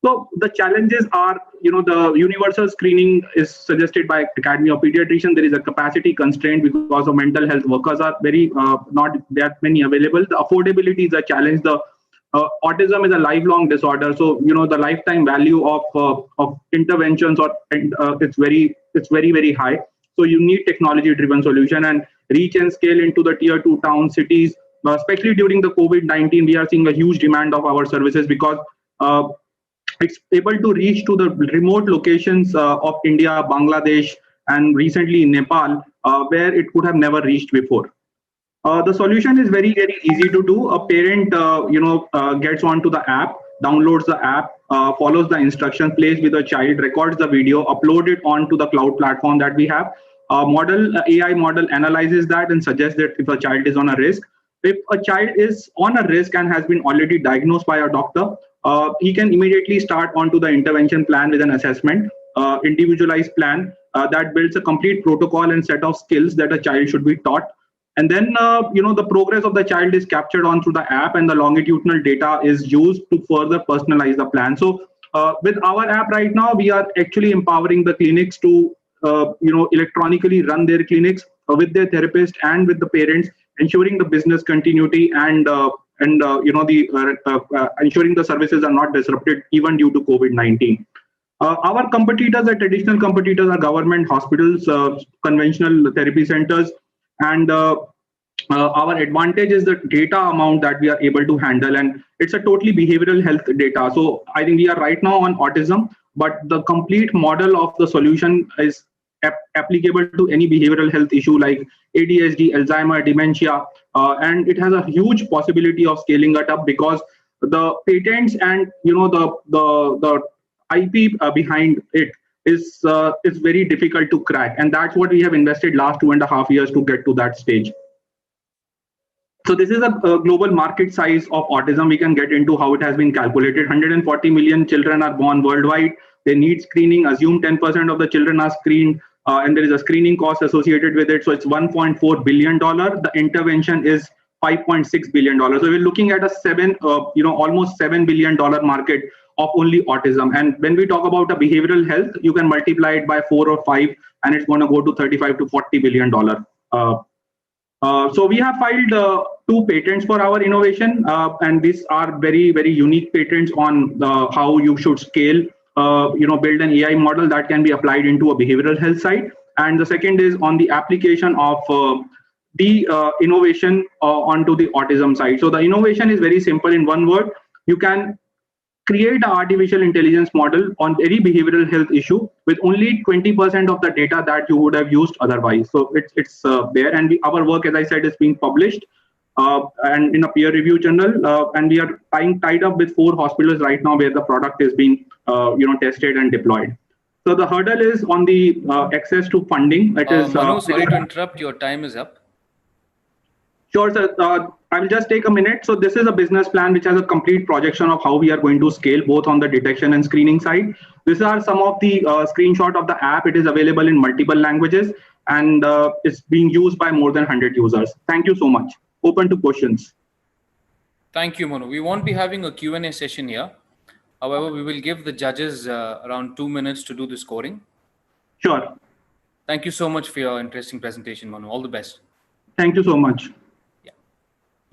So the challenges are, the universal screening is suggested by Academy of Pediatricians. There is a capacity constraint because of mental health workers are very not that many available. The affordability is a challenge. The autism is a lifelong disorder, so the lifetime value of interventions it's very high. So you need technology-driven solution and reach and scale into the tier 2 town cities. Especially during the COVID-19, we are seeing a huge demand of our services because it's able to reach to the remote locations of India, Bangladesh, and recently Nepal, where it could have never reached before. The solution is very, very easy to do. A parent, gets onto the app, downloads the app, follows the instructions, plays with the child, records the video, upload it onto the cloud platform that we have. AI model analyzes that and suggests that if a child is on a risk. If a child is on a risk and has been already diagnosed by a doctor, he can immediately start onto the intervention plan with an assessment, individualized plan that builds a complete protocol and set of skills that a child should be taught. And then, the progress of the child is captured onto the app, and the longitudinal data is used to further personalize the plan. So with our app right now, we are actually empowering the clinics to, electronically run their clinics with their therapist and with the parents, ensuring the business continuity and ensuring the services are not disrupted even due to COVID-19. Our competitors, the traditional competitors, are government hospitals, conventional therapy centers, and our advantage is the data amount that we are able to handle, and it's a totally behavioral health data. So I think we are right now on autism, but the complete model of the solution is applicable to any behavioral health issue like ADHD, Alzheimer, dementia, and it has a huge possibility of scaling it up because the patents and the IP behind it is very difficult to crack, and that's what we have invested last 2.5 years to get to that stage. So this is a global market size of autism. We can get into how it has been calculated. 140 million children are born worldwide. They need screening. Assume 10% of the children are screened, and there is a screening cost associated with it. So it's $1.4 billion. The intervention is $5.6 billion. So we're looking at a almost $7 billion market of only autism. And when we talk about a behavioral health, you can multiply it by 4 or 5, and it's going to go to $35 to $40 billion. So we have filed 2 patents for our innovation, and these are very, very unique patents on how you should scale, build an AI model that can be applied into a behavioral health side. And the second is on the application of the innovation onto the autism side. So the innovation is very simple in one word. You can create an artificial intelligence model on any behavioral health issue with only 20% of the data that you would have used otherwise. So it's there, and our work, as I said, is being published and in a peer-reviewed journal, and we are tied up with 4 hospitals right now where the product is being tested and deployed. So the hurdle is on the access to funding. It is. Manu, sorry to interrupt. Your time is up. Sure, sir. I will just take a minute. So this is a business plan which has a complete projection of how we are going to scale both on the detection and screening side. These are some of the screenshot of the app. It is available in multiple languages, and it's being used by more than 100 users. Thank you so much. Open to questions. Thank you, Manu. We won't be having a Q&A session here. However, we will give the judges around 2 minutes to do the scoring. Sure. Thank you so much for your interesting presentation, Manu. All the best. Thank you so much. Yeah,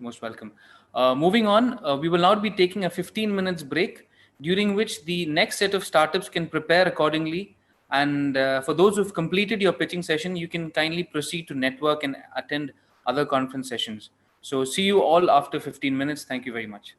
most welcome. Moving on, we will now be taking a 15 minutes break, during which the next set of startups can prepare accordingly. And for those who've completed your pitching session, you can kindly proceed to network and attend other conference sessions. So see you all after 15 minutes. Thank you very much.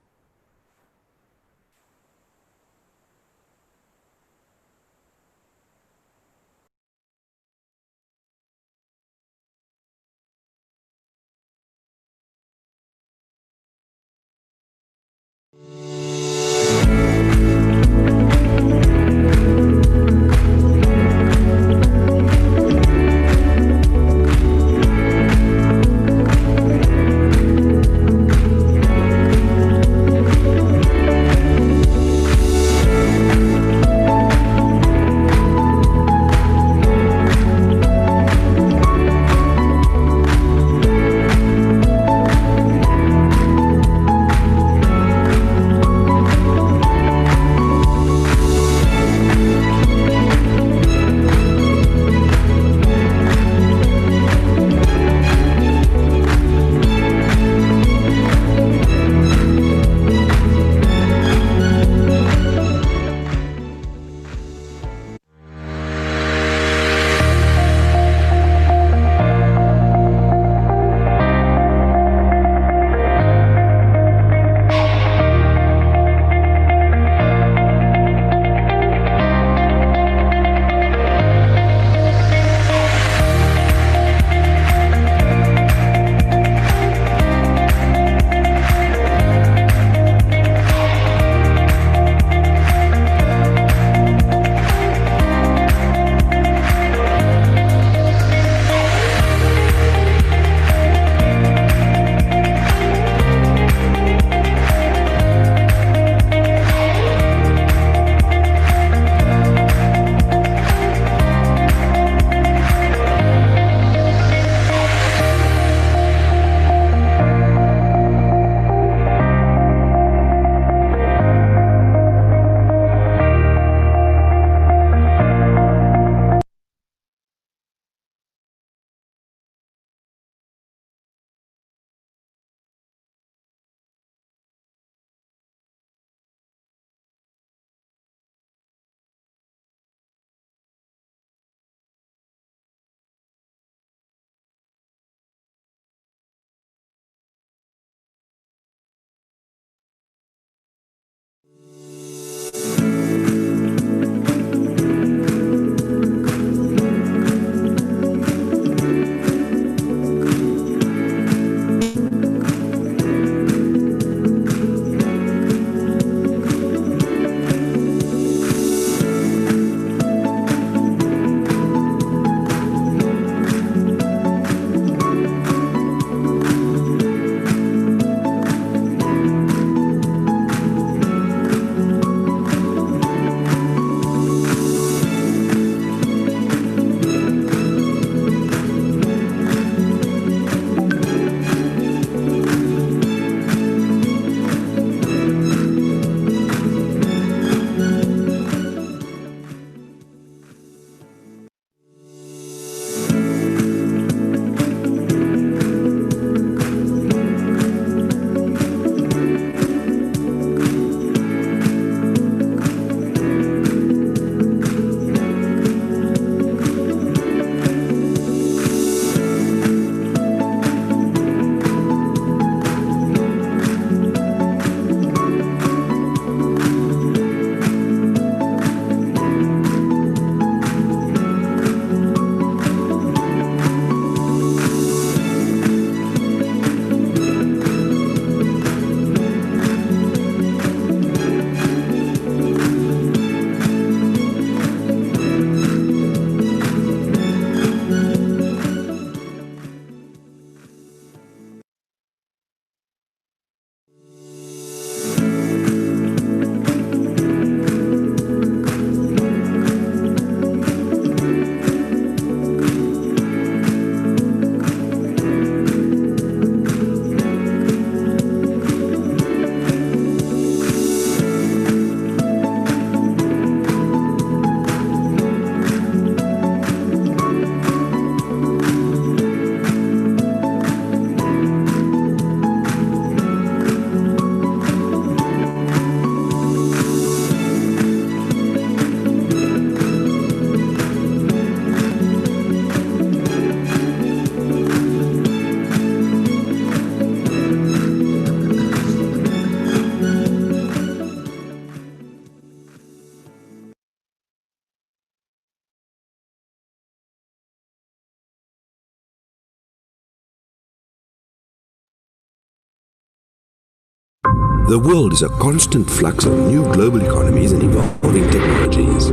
The world is a constant flux of new global economies and evolving technologies.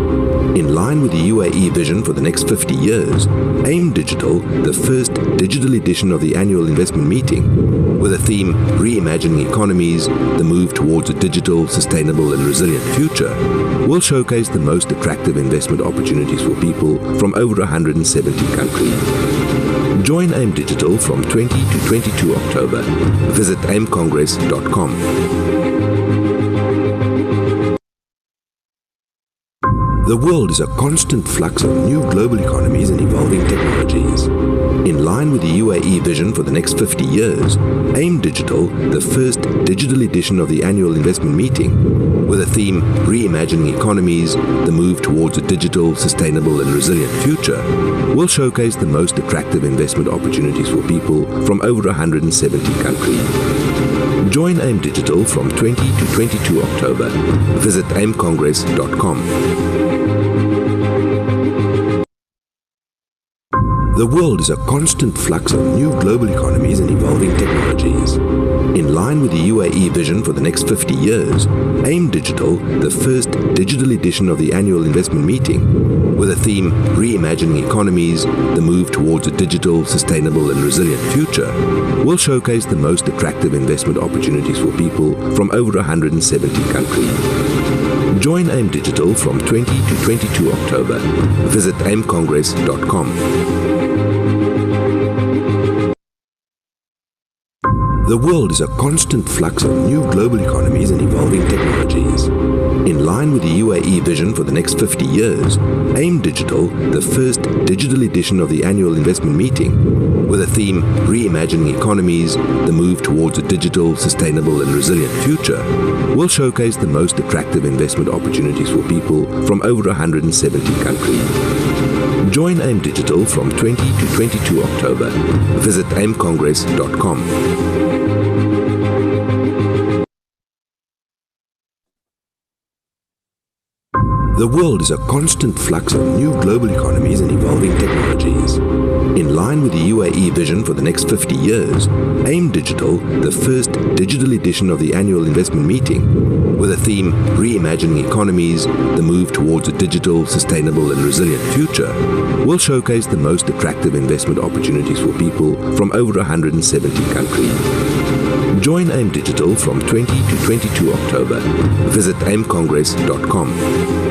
In line with the UAE vision for the next 50 years, AIM Digital, the first digital edition of the annual investment meeting, with a theme Reimagining Economies, the move towards a digital, sustainable and resilient future, will showcase the most attractive investment opportunities for people from over 170 countries. Join AIM Digital from 20 to 22 October. Visit aimcongress.com. The world is a constant flux of new global economies and evolving technologies. In line with the UAE vision for the next 50 years, AIM Digital, the first digital edition of the annual investment meeting, with a theme Reimagining Economies, the move towards a digital, sustainable and resilient future, will showcase the most attractive investment opportunities for people from over 170 countries. Join AIM Digital from 20 to 22 October. Visit aimcongress.com. The world is a constant flux of new global economies and evolving technologies. In line with the UAE vision for the next 50 years, AIM Digital, the first digital edition of the annual investment meeting, with a theme Reimagining Economies, the move towards a digital, sustainable and resilient future, will showcase the most attractive investment opportunities for people from over 170 countries. Join AIM Digital from 20 to 22 October. Visit aimcongress.com. The world is a constant flux of new global economies and evolving technologies. In line with the UAE vision for the next 50 years, AIM Digital, the first digital edition of the annual investment meeting, with a theme Reimagining Economies, the move towards a digital, sustainable and resilient future, will showcase the most attractive investment opportunities for people from over 170 countries. Join AIM Digital from 20 to 22 October. Visit aimcongress.com. The world is a constant flux of new global economies and evolving technologies. In line with the UAE vision for the next 50 years, AIM Digital, the first digital edition of the annual investment meeting, with a theme Reimagining Economies, the move towards a digital, sustainable and resilient future, will showcase the most attractive investment opportunities for people from over 170 countries. Join AIM Digital from 20 to 22 October. Visit aimcongress.com.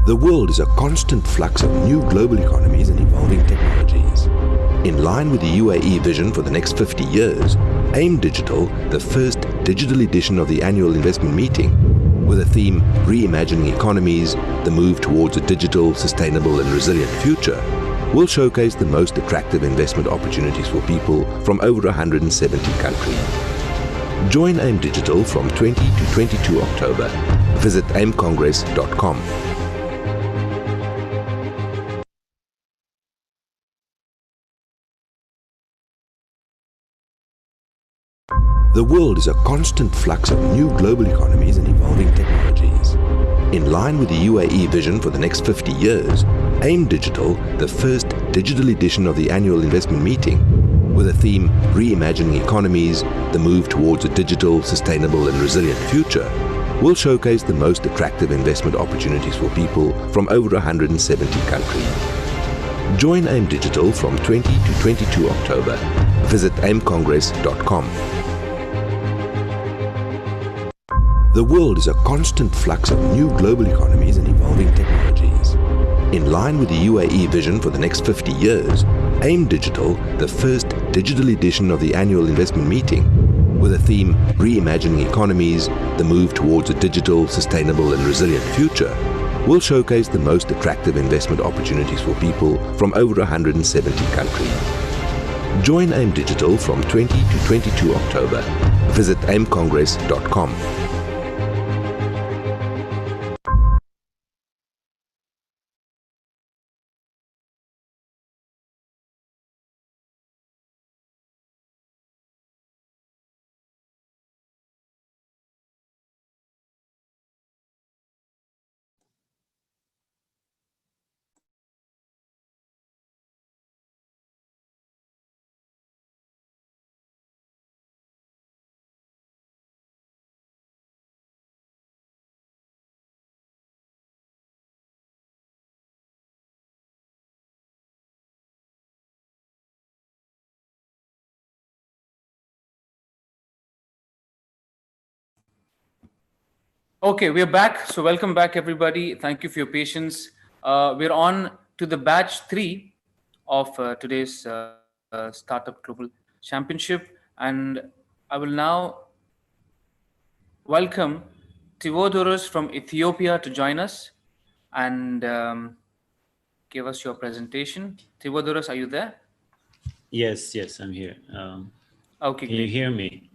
The world is a constant flux of new global economies and evolving technologies. In line with the UAE vision for the next 50 years, AIM Digital, the first digital edition of the annual investment meeting, with a theme Reimagining Economies, the move towards a digital, sustainable and resilient future, will showcase the most attractive investment opportunities for people from over 170 countries. Join AIM Digital from 20 to 22 October. Visit aimcongress.com. The world is a constant flux of new global economies and evolving technologies. In line with the UAE vision for the next 50 years, AIM Digital, the first digital edition of the annual investment meeting, with a theme Reimagining Economies, the move towards a digital, sustainable and resilient future, will showcase the most attractive investment opportunities for people from over 170 countries. Join AIM Digital from 20 to 22 October. Visit aimcongress.com. The world is a constant flux of new global economies and evolving technologies. In line with the UAE vision for the next 50 years, AIM Digital, the first digital edition of the annual investment meeting, with a theme Reimagining Economies, the move towards a digital, sustainable and resilient future, will showcase the most attractive investment opportunities for people from over 170 countries. Join AIM Digital from 20 to 22 October. Visit aimcongress.com. Okay, we're back. So welcome back, everybody. Thank you for your patience. We're on to the batch 3 of today's Startup Global Championship. And I will now welcome Theodoros from Ethiopia to join us and give us your presentation. Theodoros, are you there? Yes, I'm here. Okay, can great. you hear me?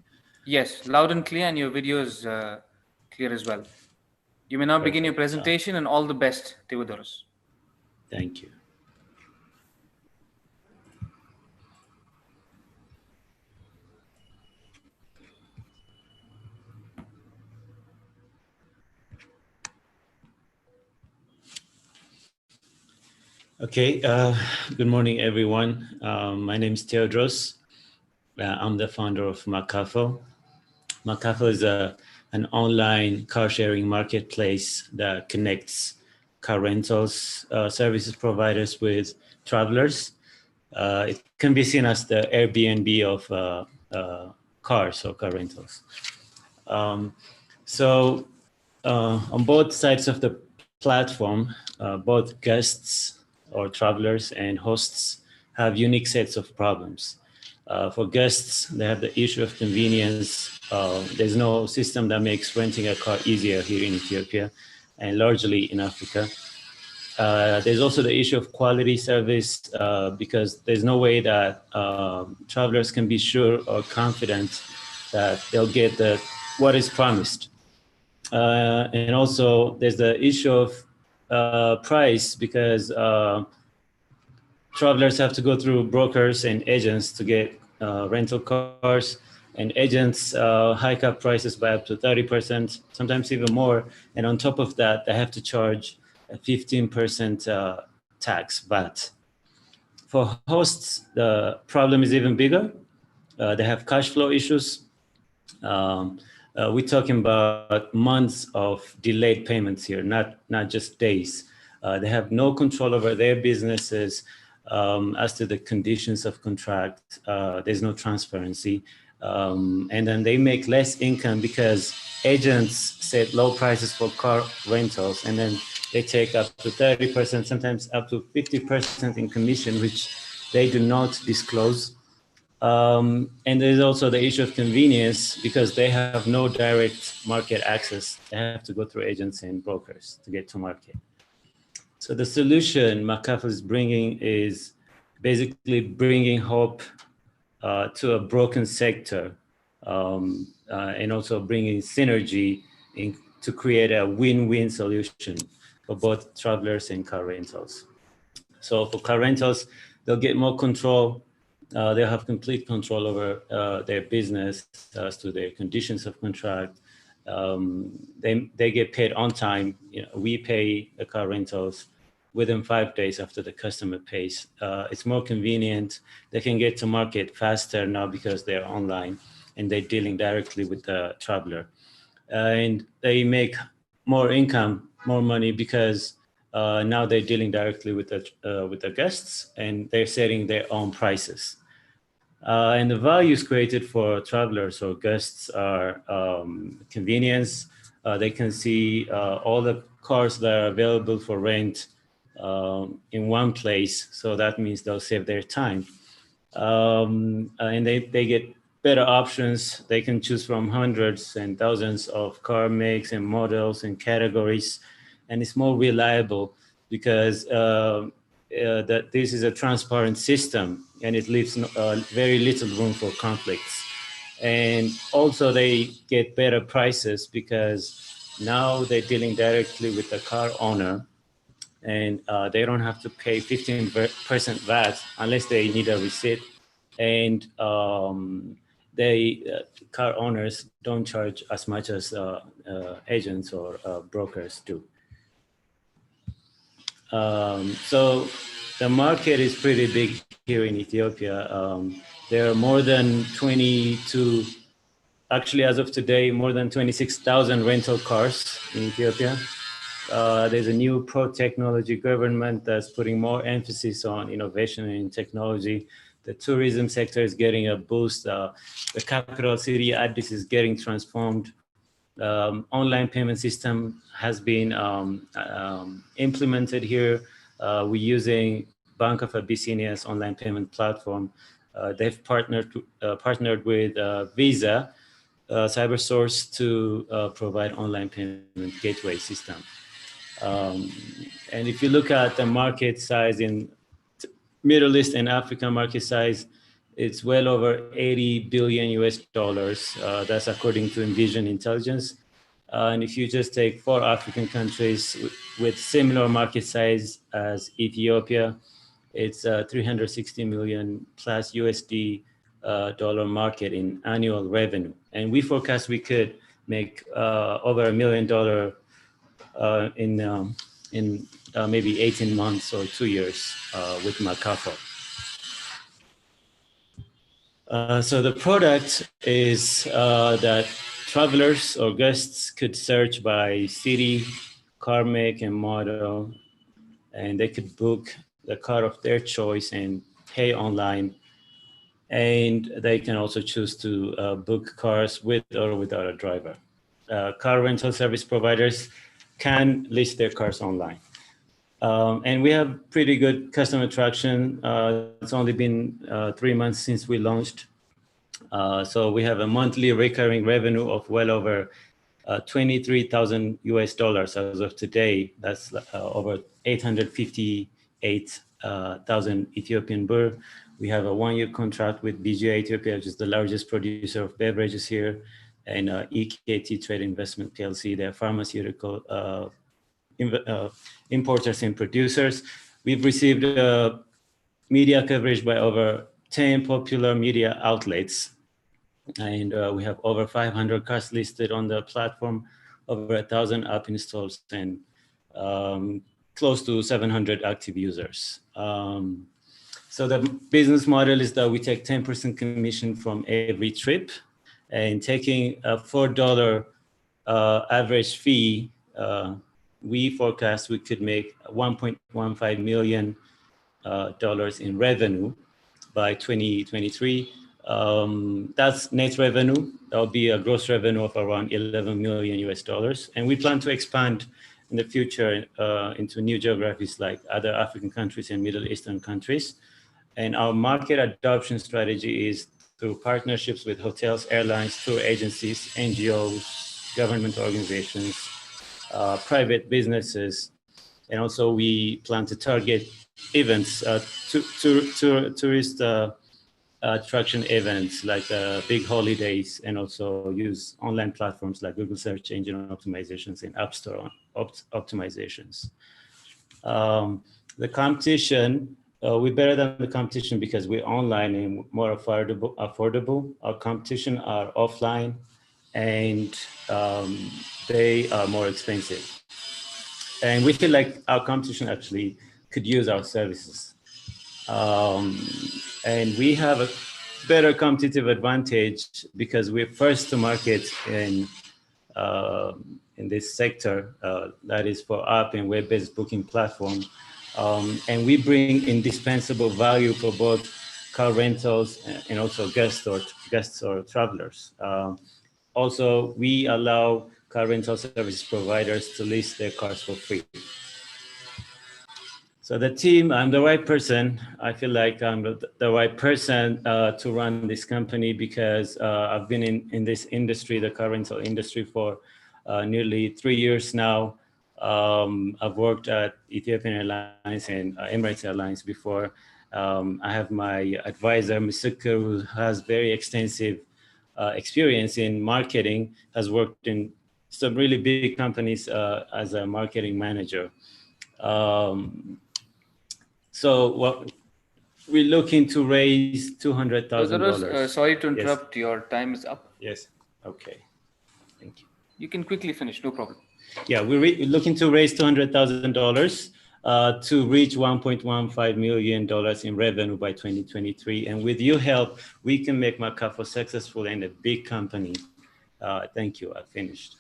Yes, loud and clear, and your video is clear as well. You may now begin your presentation, and all the best, Theodoros. Thank you. Okay, good morning, everyone. My name is Theodoros. I'm the founder of Makafo. Makafo is an online car-sharing marketplace that connects car rentals services providers with travelers. It can be seen as the Airbnb of cars or car rentals. So on both sides of the platform, both guests or travelers and hosts have unique sets of problems. For guests, they have the issue of convenience. There's no system that makes renting a car easier here in Ethiopia and largely in Africa. There's also the issue of quality service because there's no way that travelers can be sure or confident that they'll get what is promised. And also there's the issue of price because travelers have to go through brokers and agents to get rental cars, and agents hike up prices by up to 30%, sometimes even more. And on top of that, they have to charge a 15% tax, VAT. For hosts, the problem is even bigger. They have cash flow issues. We're talking about months of delayed payments here, not just days. They have no control over their businesses as to the conditions of contract. There's no transparency. And then they make less income because agents set low prices for car rentals, and then they take up to 30%, sometimes up to 50% in commission, which they do not disclose. And there's also the issue of convenience because they have no direct market access. They have to go through agents and brokers to get to market. So the solution Makafo is bringing is basically bringing hope to a broken sector and also bringing synergy to create a win-win solution for both travelers and car rentals. So for car rentals, they'll get more control. They'll have complete control over their business as to their conditions of contract. They get paid on time. We pay the car rentals within 5 days after the customer pays. It's more convenient. They can get to market faster now because they're online and they're dealing directly with the traveler. And they make more income, more money because now they're dealing directly with the guests and they're setting their own prices. And the values created for travelers or guests are convenience. They can see all the cars that are available for rent in one place. So that means they'll save their time. And they get better options. They can choose from hundreds and thousands of car makes and models and categories. And it's more reliable because that this is a transparent system and it leaves very little room for conflicts. And also they get better prices because now they're dealing directly with the car owner and they don't have to pay 15% VAT unless they need a receipt. And car owners don't charge as much as agents or brokers do. So the market is pretty big here in Ethiopia. There are more than 22, actually as of today, more than 26,000 rental cars in Ethiopia. There's a new pro-technology government that's putting more emphasis on innovation and technology. The tourism sector is getting a boost. The capital city, Addis, is getting transformed. Online payment system has been implemented here. We're using Bank of Abyssinia's online payment platform. They've partnered with Visa, CyberSource to provide online payment gateway system. And if you look at the market size in Middle East and Africa market size, it's well over 80 billion US dollars. That's according to Envision Intelligence. And if you just take 4 African countries with similar market size as Ethiopia, it's 360 million plus USD dollar market in annual revenue. And we forecast we could make over $1 million in maybe 18 months or 2 years with Makafo. So the product is that travelers or guests could search by city, car make and model, and they could book the car of their choice and pay online. And they can also choose to book cars with or without a driver. Car rental service providers can list their cars online. And we have pretty good customer traction. It's only been 3 months since we launched. So we have a monthly recurring revenue of well over 23,000 US dollars as of today. That's over 858,000 Ethiopian birr. We have a 1-year contract with BGI Ethiopia, which is the largest producer of beverages here, and EKT Trade Investment PLC, they're pharmaceutical importers and producers. We've received media coverage by over 10 popular media outlets. And we have over 500 cars listed on the platform, over 1,000 app installs, and close to 700 active users. So the business model is that we take 10% commission from every trip, and taking a $4 average fee, we forecast we could make $1.15 million in revenue by 2023. That's net revenue. That'll be a gross revenue of around 11 million US dollars. And we plan to expand in the future into new geographies like other African countries and Middle Eastern countries. And our market adoption strategy is through partnerships with hotels, airlines, tour agencies, NGOs, government organizations, private businesses. And also we plan to target events, tourist attraction events like big holidays, and also use online platforms like Google search engine optimizations and App Store optimizations. The competition, we're better than the competition because we're online and more affordable. Our competition are offline and they are more expensive. And we feel like our competition actually could use our services. And we have a better competitive advantage because we're first to market in this sector, that is for app and web-based booking platform. And we bring indispensable value for both car rentals and also guests or travelers. Also, we allow car rental service providers to list their cars for free. So the team, I'm the right person. I feel like I'm the right person to run this company because I've been in this industry, the car rental industry, for nearly 3 years now. I've worked at Ethiopian Airlines and Emirates Airlines before. I have my advisor, Misuka, who has very extensive experience in marketing, has worked in some really big companies as a marketing manager. So what we're looking to raise $200,000. Sorry to interrupt. Yes. Your time is up. Yes. Okay. Thank you. You can quickly finish. No problem. Yeah, we're looking to raise $200,000 to reach $1.15 million in revenue by 2023. And with your help, we can make Makafo successful and a big company. Thank you. I finished.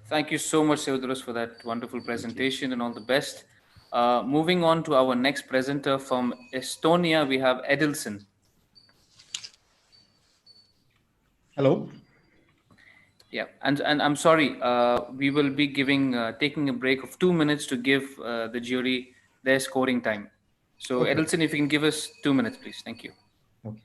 Thank you so much, Theodoros, for that wonderful presentation and all the best. Moving on to our next presenter from Estonia, we have Edilson. Hello. Yeah, and I'm sorry, we will be taking a break of 2 minutes to give the jury their scoring time. So okay. Edilson, if you can give us 2 minutes, please. Thank you. Okay.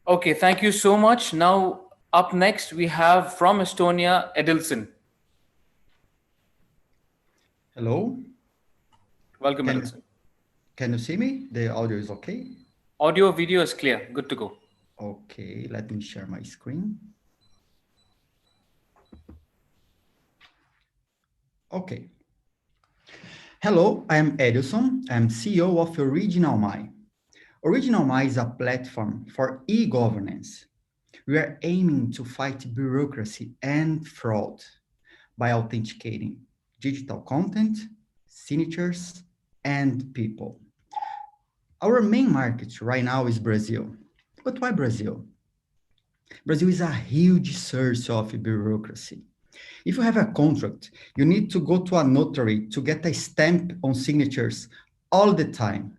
Okay, thank you so much. Now, up next, we have from Estonia, Edilson. Hello. Welcome, Edilson. Can you see me? The audio is okay? Audio, video is clear. Good to go. Okay, let me share my screen. Okay. Hello, I'm Edilson. I'm CEO of OriginalMy. OriginalMy is a platform for e-governance. We are aiming to fight bureaucracy and fraud by authenticating digital content, signatures, and people. Our main market right now is Brazil. But why Brazil? Brazil is a huge source of bureaucracy. If you have a contract, you need to go to a notary to get a stamp on signatures all the time.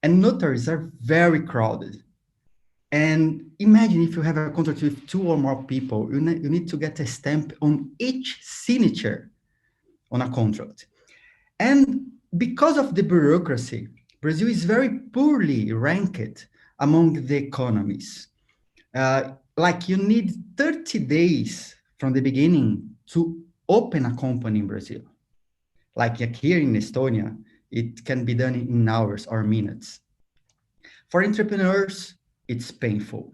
And notaries are very crowded. And imagine if you have a contract with 2 or more people, you need to get a stamp on each signature on a contract. And because of the bureaucracy, Brazil is very poorly ranked among the economies. Like you need 30 days from the beginning to open a company in Brazil. Like here in Estonia, it can be done in hours or minutes. For entrepreneurs, it's painful.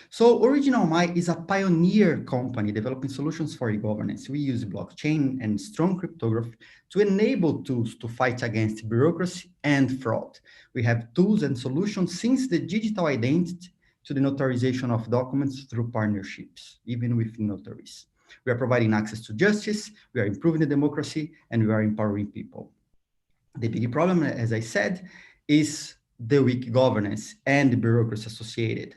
So OriginalMy is a pioneer company developing solutions for e-governance. We use blockchain and strong cryptography to enable tools to fight against bureaucracy and fraud. We have tools and solutions since the digital identity to the notarization of documents through partnerships, even with notaries. We are providing access to justice, we are improving the democracy, and we are empowering people. The big problem, as I said, is the weak governance and the bureaucracy associated.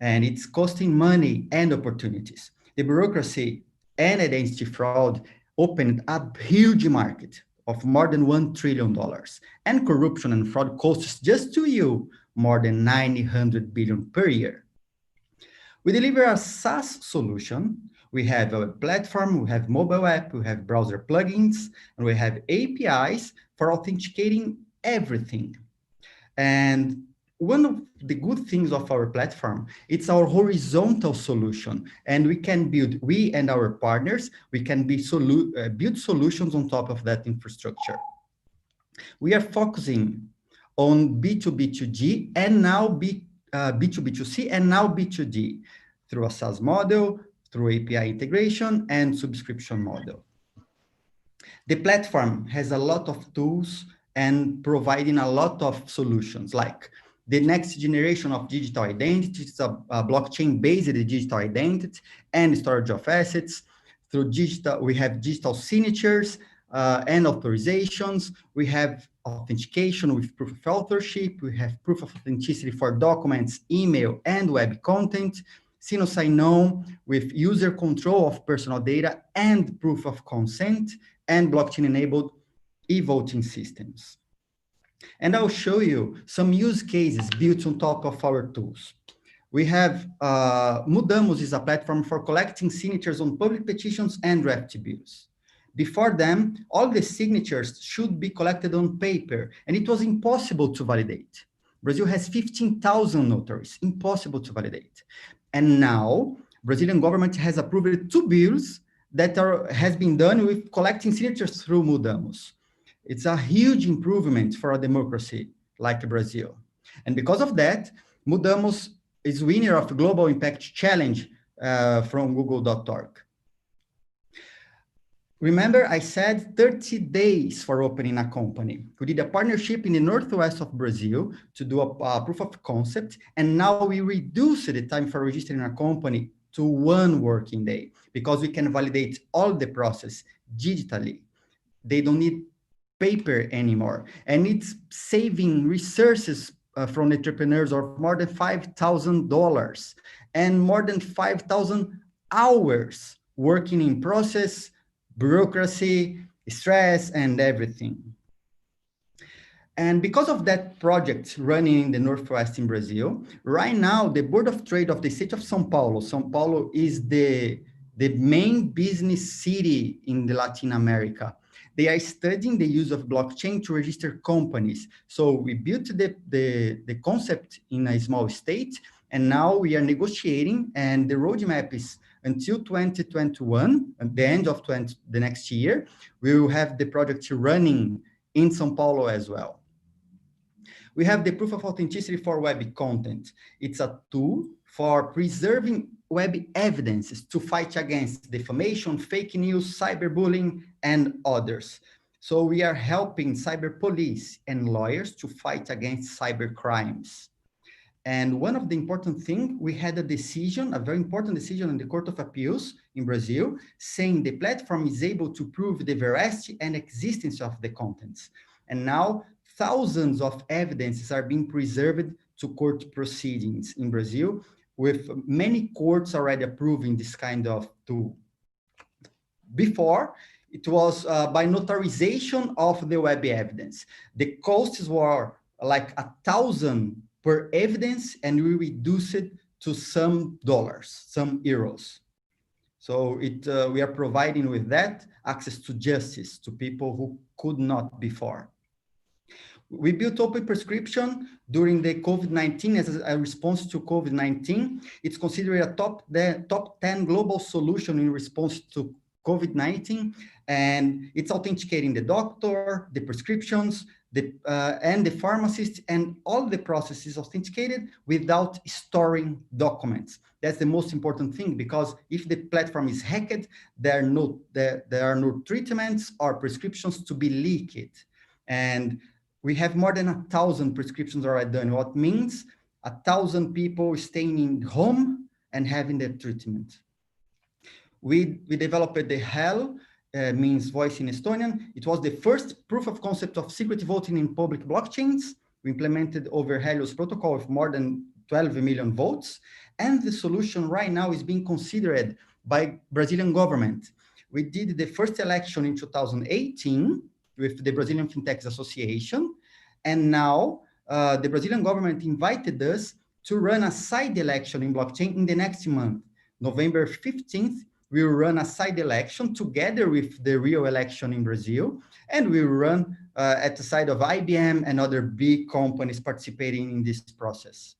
And it's costing money and opportunities. The bureaucracy and identity fraud opened a huge market of more than $1 trillion. And corruption and fraud costs just to you more than 900 billion per year. We deliver a SaaS solution. We have a platform, we have mobile app, we have browser plugins, and we have APIs for authenticating everything. And one of the good things of our platform, it's our horizontal solution. And we can build, we and our partners, we can build solutions on top of that infrastructure. We are focusing on B2B2G and now B2B2C and now B2D through a SaaS model, through API integration and subscription model. The platform has a lot of tools and providing a lot of solutions like the next generation of digital identity. It's a blockchain-based digital identity and storage of assets. Through digital, we have digital signatures and authorizations. We have authentication with proof of authorship. We have proof of authenticity for documents, email, and web content, single sign-on with user control of personal data and proof of consent, and blockchain-enabled e-voting systems. And I'll show you some use cases built on top of our tools. We have Mudamos is a platform for collecting signatures on public petitions and draft bills. Before them, all the signatures should be collected on paper, and it was impossible to validate. Brazil has 15,000 notaries, impossible to validate. And now, Brazilian government has approved 2 bills that has been done with collecting signatures through Mudamos. It's a huge improvement for a democracy like Brazil. And because of that, Mudamos is winner of the Global Impact Challenge from google.org. Remember, I said 30 days for opening a company. We did a partnership in the northwest of Brazil to do a proof of concept, and now we reduce the time for registering a company to 1 working day because we can validate all the process digitally. They don't need paper anymore, and it's saving resources from entrepreneurs of more than $5,000 and more than 5,000 hours working in process, bureaucracy, stress, and everything. And because of that project running in the Northwest in Brazil, right now, the Board of Trade of the state of São Paulo is the main business city in the Latin America. They are studying the use of blockchain to register companies. So we built the concept in a small state, and now we are negotiating, and the roadmap is until 2021, at the end of the next year, we will have the project running in São Paulo as well. We have the proof of authenticity for web content. It's a tool for preserving web evidences to fight against defamation, fake news, cyberbullying, and others. So we are helping cyber police and lawyers to fight against cyber crimes. And one of the important things, we had a decision, a very important decision in the Court of Appeals in Brazil, saying the platform is able to prove the veracity and existence of the contents. And now thousands of evidences are being preserved to court proceedings in Brazil, with many courts already approving this kind of tool. Before, it was by notarization of the web evidence. The costs were like 1,000 per evidence, and we reduce it to some dollars, some euros. So we are providing with that access to justice to people who could not before. We built open prescription during the COVID-19 as a response to COVID-19. It's considered a top 10 global solution in response to COVID-19, and it's authenticating the doctor, the prescriptions, and the pharmacist, and all the processes authenticated without storing documents. That's the most important thing, because if the platform is hacked, there are no treatments or prescriptions to be leaked. And we have more than 1,000 prescriptions already done, what means 1,000 people staying in home and having the treatment. We developed the HEL, means voice in Estonian. It was the first proof of concept of secret voting in public blockchains. We implemented over Helios protocol with more than 12 million votes. And the solution right now is being considered by Brazilian government. We did the first election in 2018 with the Brazilian Fintechs Association. And now the Brazilian government invited us to run a side election in blockchain in the next month. November 15th, we will run a side election together with the real election in Brazil. And we will run at the side of IBM and other big companies participating in this process.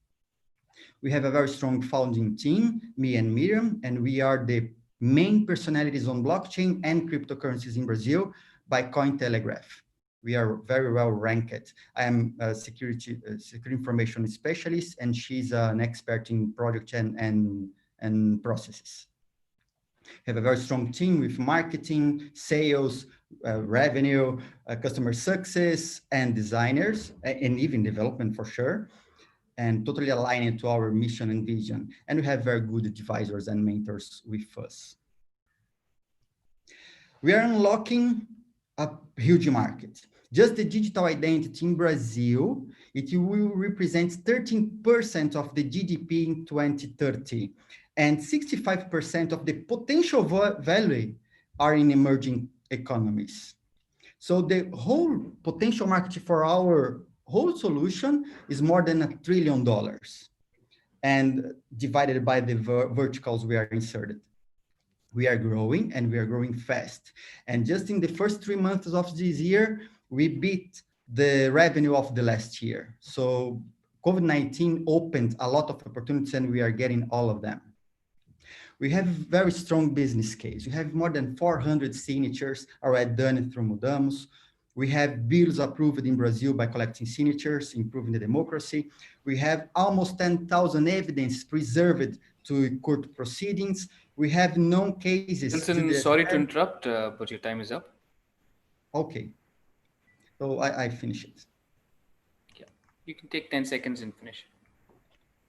We have a very strong founding team, me and Miriam, and we are the main personalities on blockchain and cryptocurrencies in Brazil by Cointelegraph. We are very well ranked. I am a security information specialist, and she's an expert in product and processes. We have a very strong team with marketing, sales, revenue, customer success, and designers, and even development for sure, and totally aligned to our mission and vision. And we have very good advisors and mentors with us. We are unlocking a huge market. Just the digital identity in Brazil, it will represent 13% of the GDP in 2030. and 65% of the potential value are in emerging economies. So the whole potential market for our whole solution is more than $1 trillion, and divided by the verticals we are inserted. We are growing, and we are growing fast. And just in the first 3 months of this year, we beat the revenue of the last year. So COVID-19 opened a lot of opportunities, and we are getting all of them. We have a very strong business case. We have more than 400 signatures already done through Mudamos. We have bills approved in Brazil by collecting signatures, improving the democracy. We have almost 10,000 evidence preserved to court proceedings. We have known cases. Wilson, sorry to interrupt, but your time is up. Okay. So I finish it. Yeah, you can take 10 seconds and finish.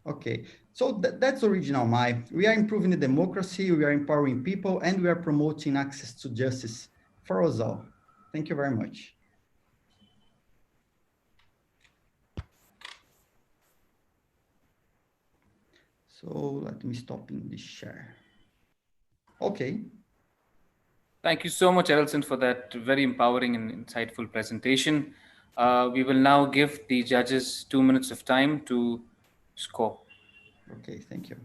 Okay, so that's Original My. We are improving the democracy, we are empowering people, and we are promoting access to justice for us all. Thank you very much. So let me stop in the share. Okay. Thank you so much, Edelson, for that very empowering and insightful presentation. We will now give the judges 2 minutes of time to score. Okay, thank you.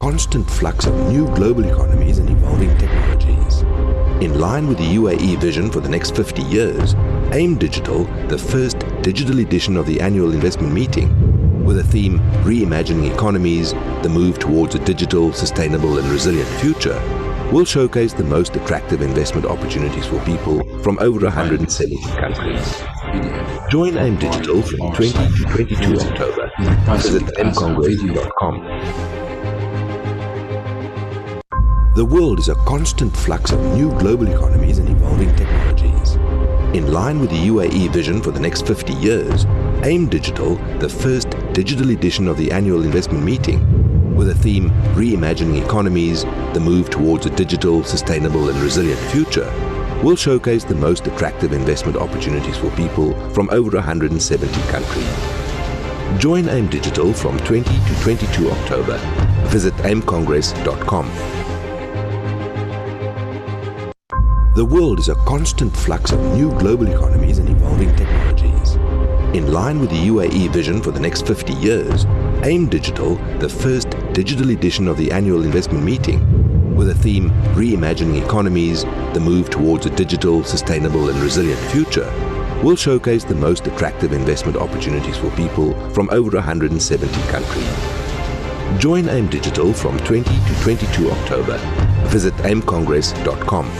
Constant flux of new global economies and evolving technologies. In line with the UAE vision for the next 50 years, AIM Digital, the first digital edition of the annual investment meeting, with a theme Reimagining Economies, the move towards a digital, sustainable and resilient future, will showcase the most attractive investment opportunities for people from over 170 countries. Join AIM Digital from 20 to 22 October. Visit mcongress.com. The world is a constant flux of new global economies and evolving technologies. In line with the UAE vision for the next 50 years, AIM Digital, the first digital edition of the annual investment meeting, with a theme Reimagining Economies, the move towards a digital, sustainable and resilient future, will showcase the most attractive investment opportunities for people from over 170 countries. Join AIM Digital from 20 to 22 October. Visit aimcongress.com. The world is a constant flux of new global economies and evolving technologies. In line with the UAE vision for the next 50 years, AIM Digital, the first digital edition of the annual investment meeting, with a theme Reimagining Economies, the move towards a digital, sustainable and resilient future, will showcase the most attractive investment opportunities for people from over 170 countries. Join AIM Digital from 20 to 22 October. Visit aimcongress.com.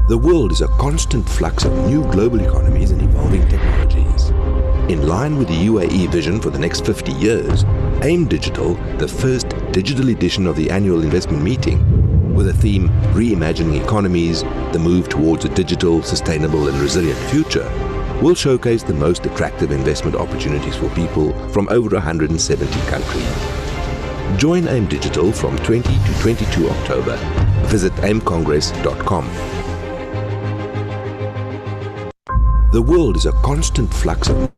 The world is a constant flux of new global economies and evolving technologies. In line with the UAE vision for the next 50 years, AIM Digital, the first digital edition of the annual investment meeting, with a theme Reimagining Economies, the move towards a digital, sustainable and resilient future, will showcase the most attractive investment opportunities for people from over 170 countries. Join AIM Digital from 20 to 22 October. Visit aimcongress.com. The world is a constant flux of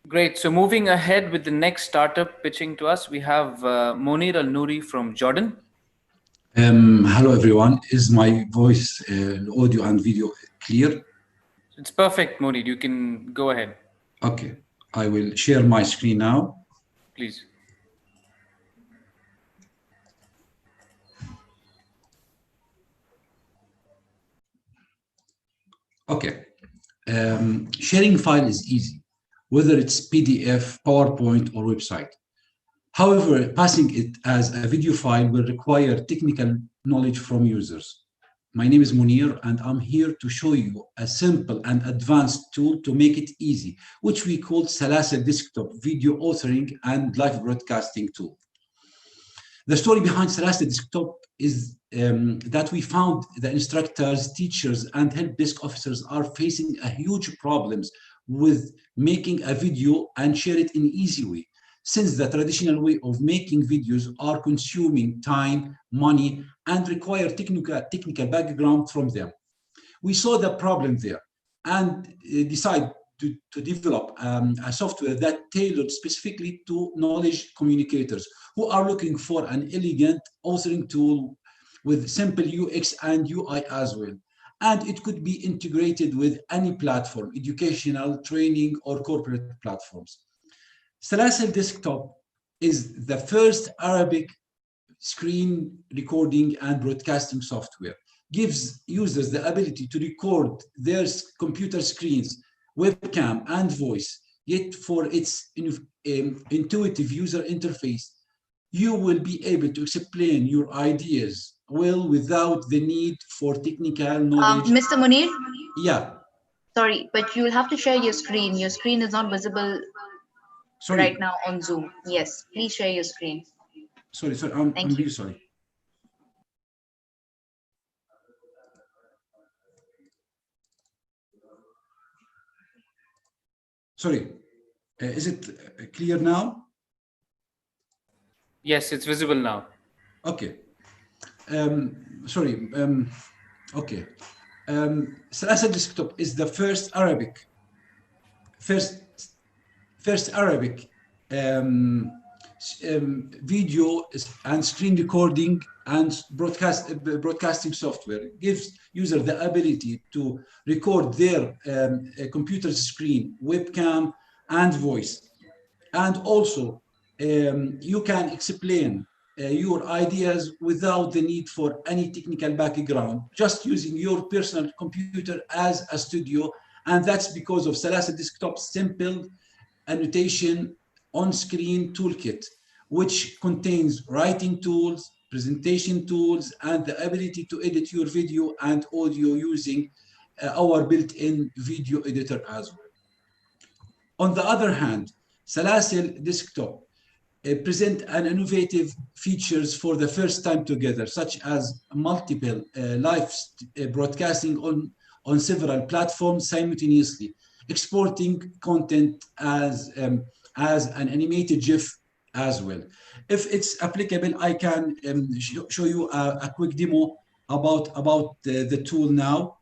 Great. So moving ahead with the next startup pitching to us, we have Monir Al Nouri from Jordan. Hello, everyone. Is my voice, audio and video clear? It's perfect, Monir. You can go ahead. Okay. I will share my screen now. Please. Okay. Sharing file is easy, whether it's PDF, PowerPoint, or website. However, passing it as a video file will require technical knowledge from users. My name is Munir, and I'm here to show you a simple and advanced tool to make it easy, which we call Salasil Desktop Video Authoring and Live Broadcasting Tool. The story behind Salasil Desktop is that we found the instructors, teachers, and help desk officers are facing a huge problems with making a video and share it in an easy way, since the traditional way of making videos are consuming time, money, and require technical background from them. We saw the problem there and decided to develop a software that tailored specifically to knowledge communicators who are looking for an elegant authoring tool with simple UX and UI as well. And it could be integrated with any platform, educational, training, or corporate platforms. Salasil Desktop is the first Arabic screen recording and broadcasting software. Gives users the ability to record their computer screens, webcam, and voice, yet for its intuitive user interface, you will be able to explain your ideas well without the need for technical knowledge. Mr. Munir? Yeah. Sorry, but you will have to share your screen. Your screen is not visible right now on Zoom. Yes, please share your screen. Sorry, I'm really sorry. Sorry, is it clear now? Yes, it's visible now. Okay. Sorry. Okay. Salasil Desktop is the first Arabic video and screen recording and broadcasting software. It gives user the ability to record their computer screen, webcam, and voice. And also, you can explain your ideas without the need for any technical background, just using your personal computer as a studio. And that's because of Salasil Desktop's simple annotation on-screen toolkit, which contains writing tools, presentation tools, and the ability to edit your video and audio using our built-in video editor as well. On the other hand, Salasil Desktop present an innovative features for the first time together, such as multiple live broadcasting on several platforms simultaneously, exporting content as an animated GIF as well. If it's applicable, I can show you a quick demo about the tool now.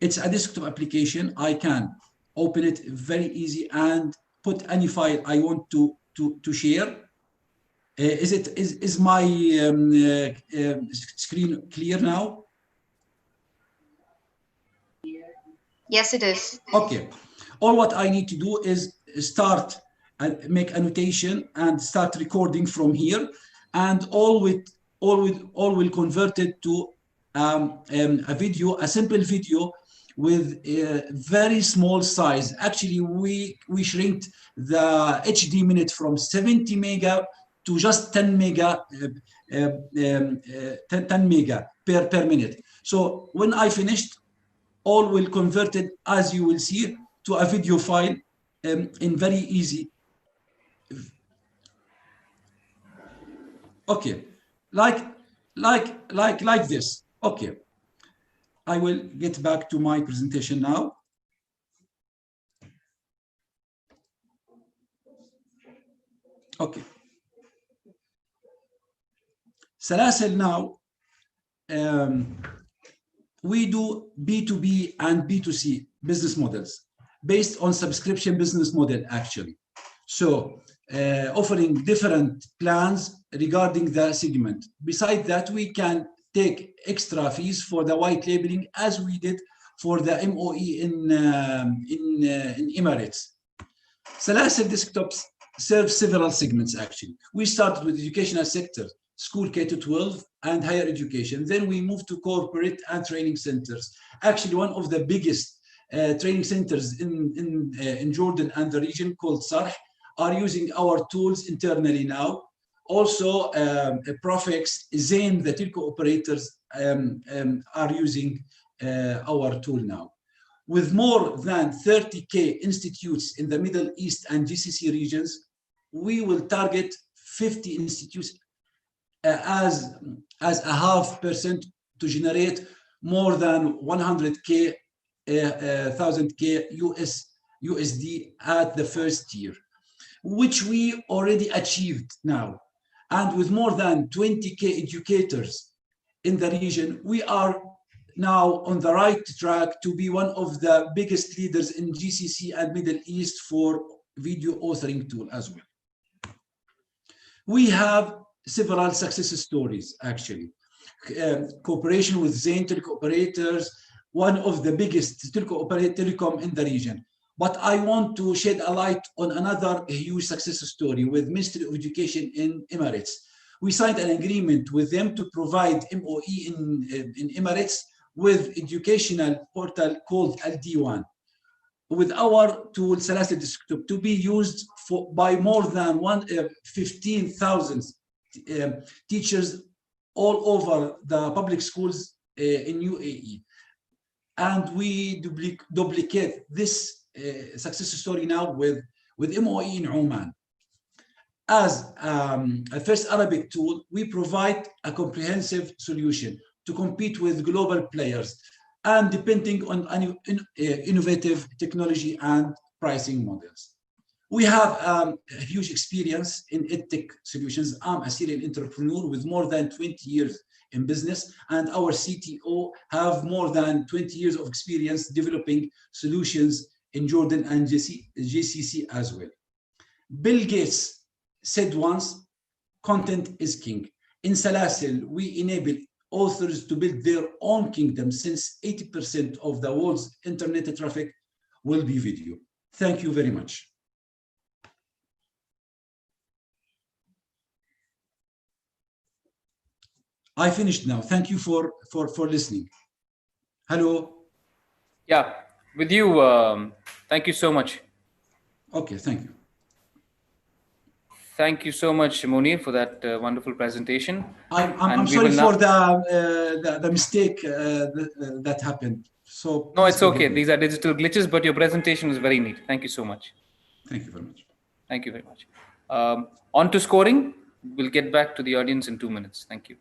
It's a desktop application. I can open it very easy and put any file I want to share. Is my screen clear now? Yes, it is. Okay. All what I need to do is start and make annotation and start recording from here, and all will convert it to a video, a simple video with a very small size. Actually, we shrinked the HD minute from 70 mega to just 10 mega, 10 mega per minute. So when I finished, all will converted, as you will see, to a video file in very easy. Okay, like this. Okay. I will get back to my presentation now. Okay. Salasil now, we do B2B and B2C business models based on subscription business model, actually. So offering different plans regarding the segment. Besides that, we can take extra fees for the white labeling, as we did for the MOE in Emirates. Salasil Desktops serve several segments, actually. We started with educational sector, school K-12 and higher education. Then we moved to corporate and training centers. Actually, one of the biggest training centers in Jordan and the region, called Sarh, are using our tools internally now. also Profex, Zain, the telco operators are using our tool now. With more than 30K institutes in the Middle East and GCC regions, we will target 50 institutes as a 0.5% to generate more than 100K, 1,000K USD at the first year, which we already achieved now. And with more than 20K educators in the region, we are now on the right track to be one of the biggest leaders in GCC and Middle East for video authoring tool as well. We have several success stories, actually. Cooperation with Zain Telecom Operators, one of the biggest telecom in the region. But I want to shed a light on another huge success story with Ministry of Education in Emirates. We signed an agreement with them to provide MOE in Emirates with educational portal called Al-Diwan, with our tool Salasil Desktop to be used by more than 15,000 teachers all over the public schools in UAE. And we duplicate this success story now with MOE in Oman. As a first Arabic tool, we provide a comprehensive solution to compete with global players and depending on innovative technology and pricing models. We have a huge experience in EdTech solutions. I'm a serial entrepreneur with more than 20 years in business, and our CTO have more than 20 years of experience developing solutions in Jordan and GCC as well. Bill Gates said once, content is king. In Salasil, we enable authors to build their own kingdom since 80% of the world's internet traffic will be video. Thank you very much. I finished now. Thank you for listening. Hello. Yeah, with you. Thank you so much. Okay, thank you. Thank you so much, Munir, for that wonderful presentation. I'm sorry for the mistake that happened. So no, it's okay. These are digital glitches, but your presentation was very neat. Thank you so much. Thank you very much. Thank you very much. On to scoring. We'll get back to the audience in 2 minutes. Thank you.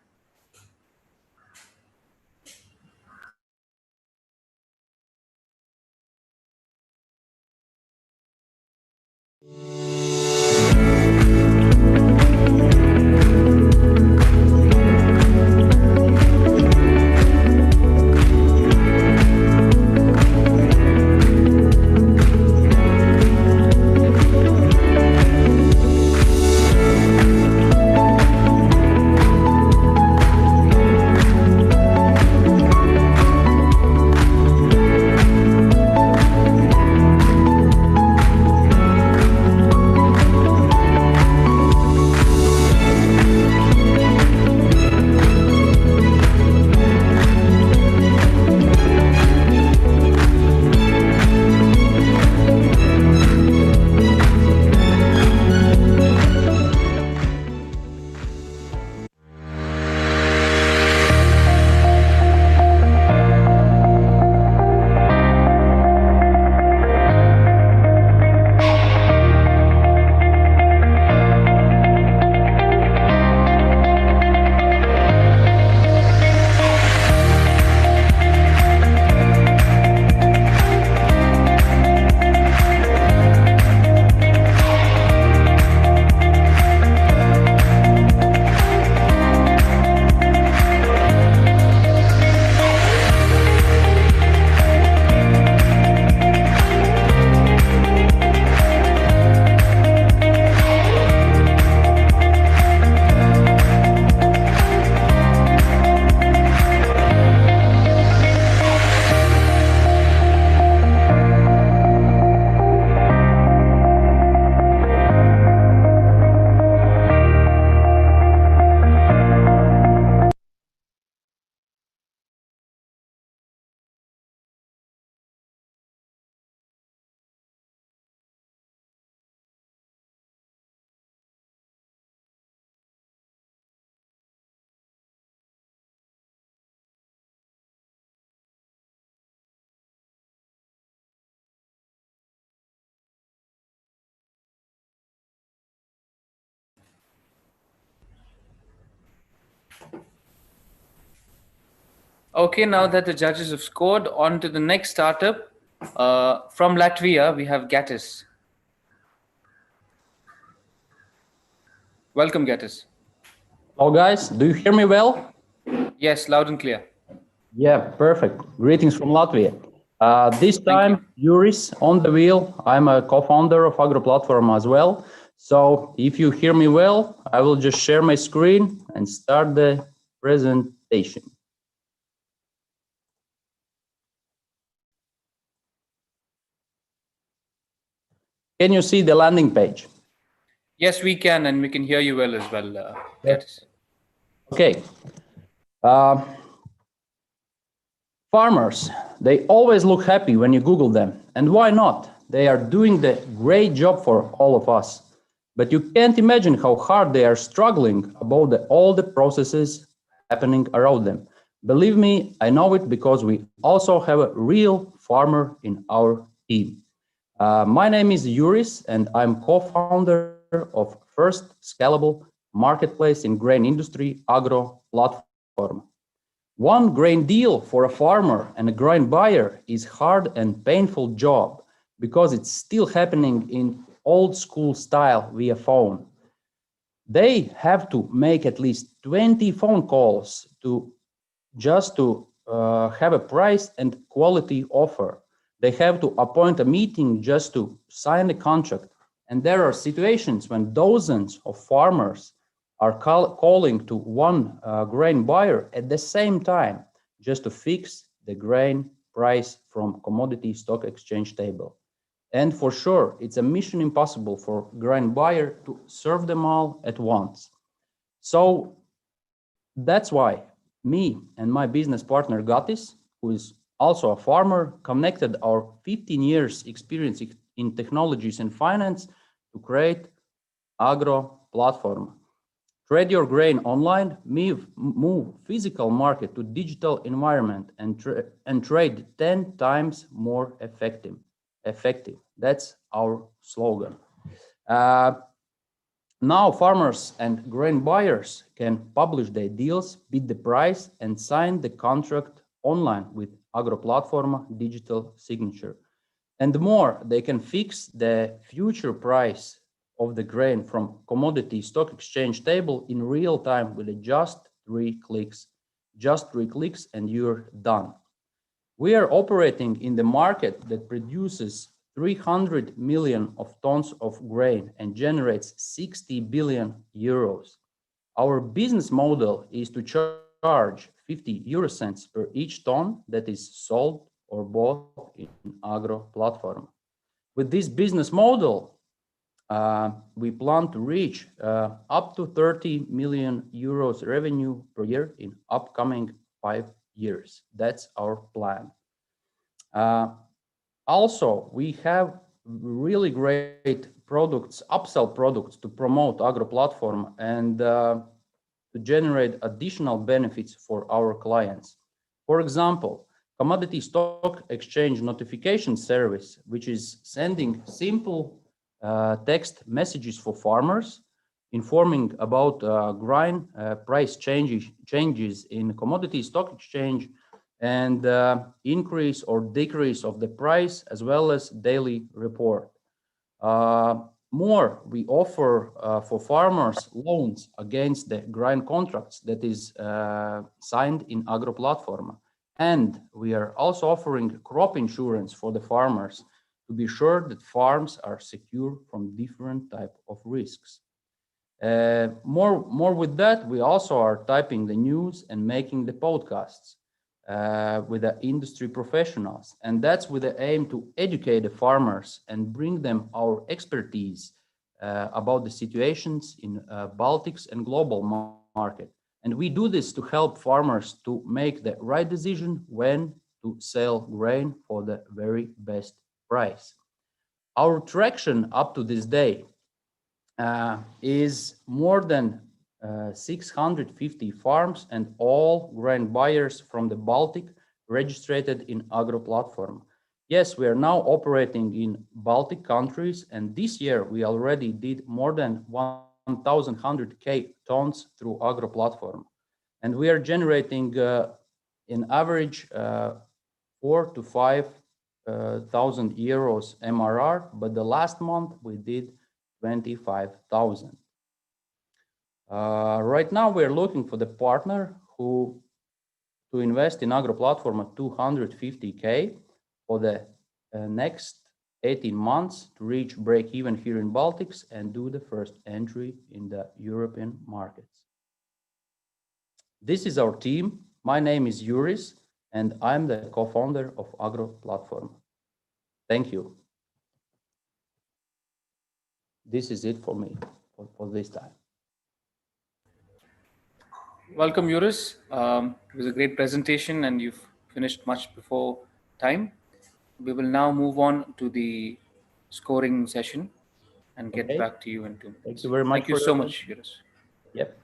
Okay, now that the judges have scored, on to the next startup. From Latvia, we have Gatis. Welcome, Gatis. Hello, guys. Do you hear me well? Yes, loud and clear. Yeah, perfect. Greetings from Latvia. This time, Juris on the wheel. I'm a co-founder of Agro Platform as well. So if you hear me well, I will just share my screen and start the presentation. Can you see the landing page? Yes, we can, and we can hear you well as well, Gatis. Okay. Farmers, they always look happy when you Google them. And why not? They are doing the great job for all of us. But you can't imagine how hard they are struggling about all the processes happening around them. Believe me, I know it because we also have a real farmer in our team. My name is Juris, and I'm co-founder of First Scalable Marketplace in Grain Industry, Agro Platform. One grain deal for a farmer and a grain buyer is hard and painful job because it's still happening in old school style via phone. They have to make at least 20 phone calls just to have a price and quality offer. They have to appoint a meeting just to sign the contract. And there are situations when dozens of farmers are calling to one grain buyer at the same time just to fix the grain price from commodity stock exchange table. And for sure, it's a mission impossible for grain buyer to serve them all at once. So that's why me and my business partner Gatis, who is also a farmer, connected our 15 years experience in technologies and finance to create Agro Platform. Trade your grain online, move physical market to digital environment, and trade 10 times more effective. That's our slogan. Now farmers and grain buyers can publish their deals, bid the price, and sign the contract online with Agro Platform digital signature. And more, they can fix the future price of the grain from commodity stock exchange table in real time with just 3 clicks. Just 3 clicks and you're done. We are operating in the market that produces 300 million of tons of grain and generates 60 billion euros. Our business model is to charge 50 euro cents per each ton that is sold or bought in Agro Platform. With this business model, we plan to reach up to 30 million euros revenue per year in upcoming 5 years. That's our plan. Also, we have really great products, upsell products to promote Agro Platform and to generate additional benefits for our clients. For example, commodity stock exchange notification service, which is sending simple text messages for farmers, informing about grain price changes in commodity stock exchange and increase or decrease of the price, as well as daily report. More, we offer for farmers loans against the grain contracts that is signed in Agro Platform. And we are also offering crop insurance for the farmers to be sure that farms are secure from different type of risks. More with that, we also are typing the news and making the podcasts with the industry professionals. And that's with the aim to educate the farmers and bring them our expertise about the situations in Baltics and global market. And we do this to help farmers to make the right decision when to sell grain for the very best price. Our traction up to this day is more than 650 farms and all grain buyers from the Baltic registered in Agro Platform. Yes, we are now operating in Baltic countries, and this year we already did more than 1,100 tons through Agro Platform. And we are generating in average 4 to 5 thousand euros MRR, but the last month we did 25,000. Right now we're looking for the partner who to invest in Agro platform at 250K for the next 18 months to reach break even here in Baltics and do the first entry in the European markets. This is our team. My name is Juris and I'm the co-founder of Agro platform. Thank you. This is it for me for this time. Welcome, Juris. It was a great presentation and you've finished much before time. We will now move on to the scoring session and get back to you in 2 minutes. Thank you very much. Thank you so much, Juris. Yep.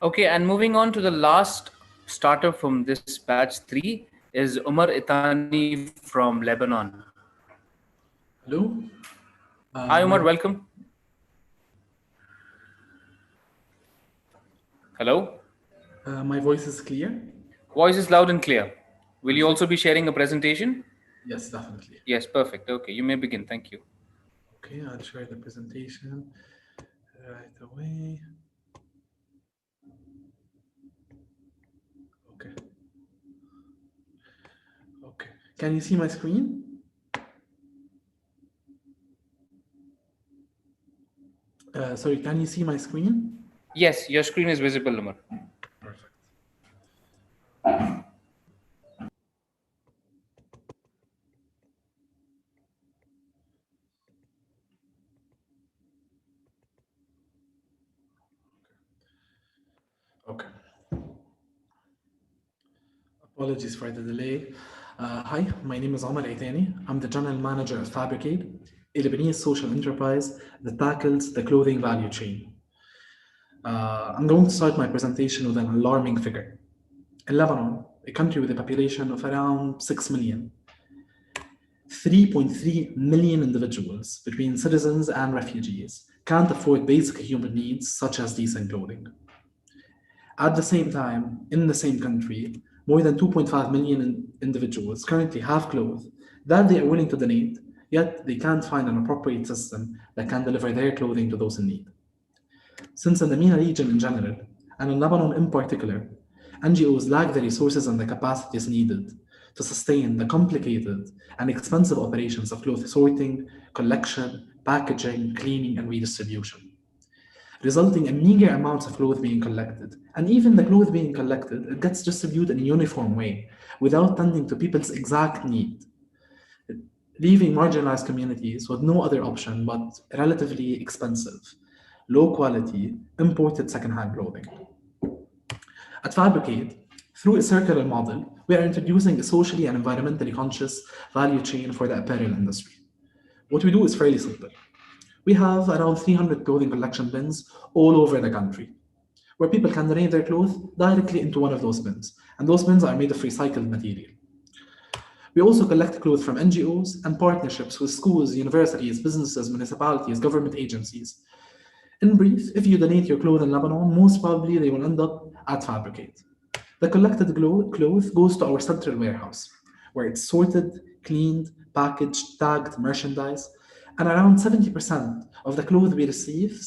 Okay, and moving on to the last starter from this batch 3 is Umar Itani from Lebanon. Hello. Hi, Umar, welcome. Hello. My voice is clear? Voice is loud and clear. Will you also be sharing a presentation? Yes, definitely. Yes, perfect. Okay, you may begin. Thank you. Okay, I'll share the presentation right away. Okay. Okay. Can you see my screen? Sorry, can you see my screen? Yes, your screen is visible, Umar. Perfect. Okay. Apologies for the delay. Hi, my name is Omar Itani. I'm the general manager of Fabricate, a Lebanese social enterprise that tackles the clothing value chain. I'm going to start my presentation with an alarming figure. In Lebanon, a country with a population of around 6 million, 3.3 million individuals between citizens and refugees can't afford basic human needs such as decent clothing. At the same time, in the same country, more than 2.5 million individuals currently have clothes that they are willing to donate, yet they can't find an appropriate system that can deliver their clothing to those in need. Since in the MENA region in general, and in Lebanon in particular, NGOs lack the resources and the capacities needed to sustain the complicated and expensive operations of cloth sorting, collection, packaging, cleaning, and redistribution, resulting in meager amounts of clothes being collected. And even the clothes being collected, it gets distributed in a uniform way without tending to people's exact need, leaving marginalized communities with no other option but relatively expensive, low quality, imported secondhand clothing. At Fabricate, through a circular model, we are introducing a socially and environmentally conscious value chain for the apparel industry. What we do is fairly simple. We have around 300 clothing collection bins all over the country, where people can donate their clothes directly into one of those bins, and those bins are made of recycled material. We also collect clothes from NGOs and partnerships with schools, universities, businesses, municipalities, government agencies. In brief, if you donate your clothes in Lebanon, most probably they will end up at Fabricate. The collected clothes goes to our central warehouse, where it's sorted, cleaned, packaged, tagged, merchandised, and around 70% of the clothes we receive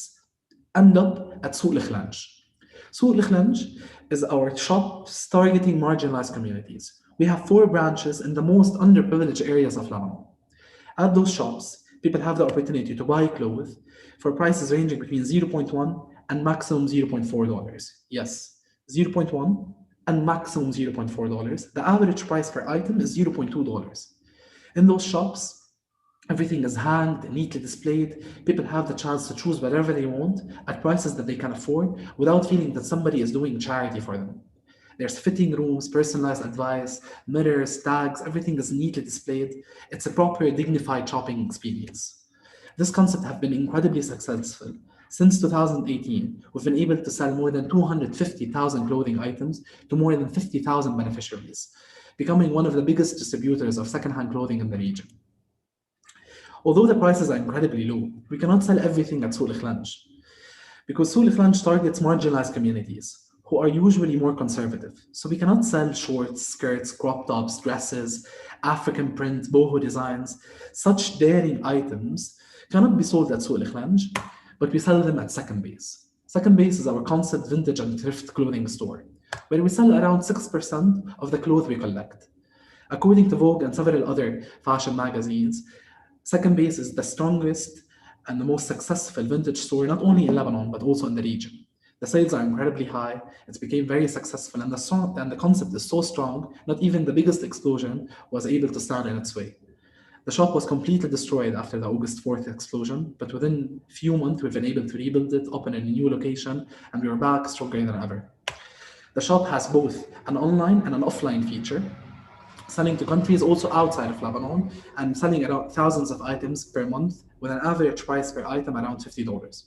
end up at Souk Al-Khlanj. Souk Al-Khlanj is our shop targeting marginalized communities. We have 4 branches in the most underprivileged areas of Lebanon. At those shops, people have the opportunity to buy clothes for prices ranging between $0.1 and maximum $0.4. Yes, 0.1 and maximum $0.4. The average price per item is $0.2. In those shops, everything is hanged, neatly displayed. People have the chance to choose whatever they want at prices that they can afford without feeling that somebody is doing charity for them. There's fitting rooms, personalized advice, mirrors, tags, everything is neatly displayed. It's a proper, dignified shopping experience. This concept has been incredibly successful. Since 2018, we've been able to sell more than 250,000 clothing items to more than 50,000 beneficiaries, becoming one of the biggest distributors of secondhand clothing in the region. Although the prices are incredibly low, we cannot sell everything at Souk Al-Khlanj, because Souk Al-Khlanj targets marginalized communities who are usually more conservative. So we cannot sell shorts, skirts, crop tops, dresses, African print, boho designs. Such daring items cannot be sold at Souk Al-Khlanj, but we sell them at Second Base. Second Base is our concept vintage and thrift clothing store, where we sell around 6% of the clothes we collect. According to Vogue and several other fashion magazines, Second Base is the strongest and the most successful vintage store, not only in Lebanon, but also in the region. The sales are incredibly high, it's became very successful, and the concept is so strong, not even the biggest explosion was able to stand in its way. The shop was completely destroyed after the August 4th explosion, but within a few months, we've been able to rebuild it, open in a new location, and we are back stronger than ever. The shop has both an online and an offline feature, selling to countries also outside of Lebanon, and selling around thousands of items per month with an average price per item around $50.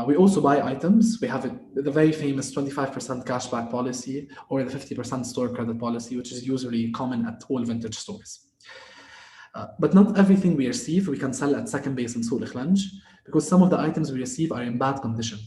We also buy items. We have the very famous 25% cashback policy or the 50% store credit policy, which is usually common at all vintage stores. But not everything we receive we can sell at second base in Souq Al-Khalanj, because some of the items we receive are in bad condition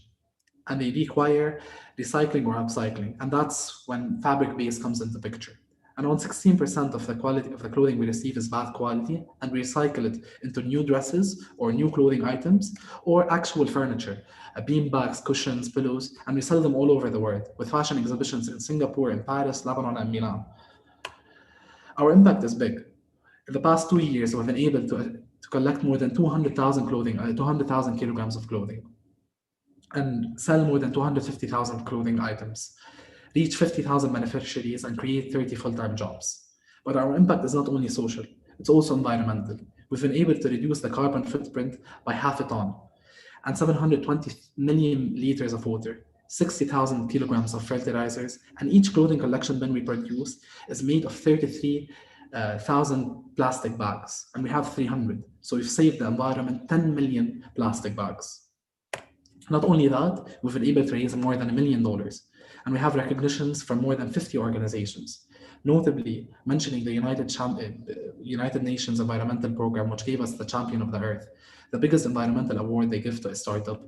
and they require recycling or upcycling. And that's when fabric base comes into picture. And around 16% of the quality of the clothing we receive is bad quality, and we recycle it into new dresses or new clothing items or actual furniture, bean bags, cushions, pillows, and we sell them all over the world with fashion exhibitions in Singapore, in Paris, Lebanon, and Milan. Our impact is big. In the past 2 years, we've been able to collect more than 200,000 kilograms of clothing, and sell more than 250,000 clothing items, reach 50,000 beneficiaries, and create 30 full-time jobs. But our impact is not only social, it's also environmental. We've been able to reduce the carbon footprint by 0.5 ton, and 720 million liters of water, 60,000 kilograms of fertilizers, and each clothing collection bin we produce is made of 33,000 plastic bags, and we have 300. So we've saved the environment 10 million plastic bags. Not only that, we've been able to raise more than $1 million, and we have recognitions from more than 50 organizations, notably mentioning the United Nations Environmental Program, which gave us the Champion of the Earth, the biggest environmental award they give to a startup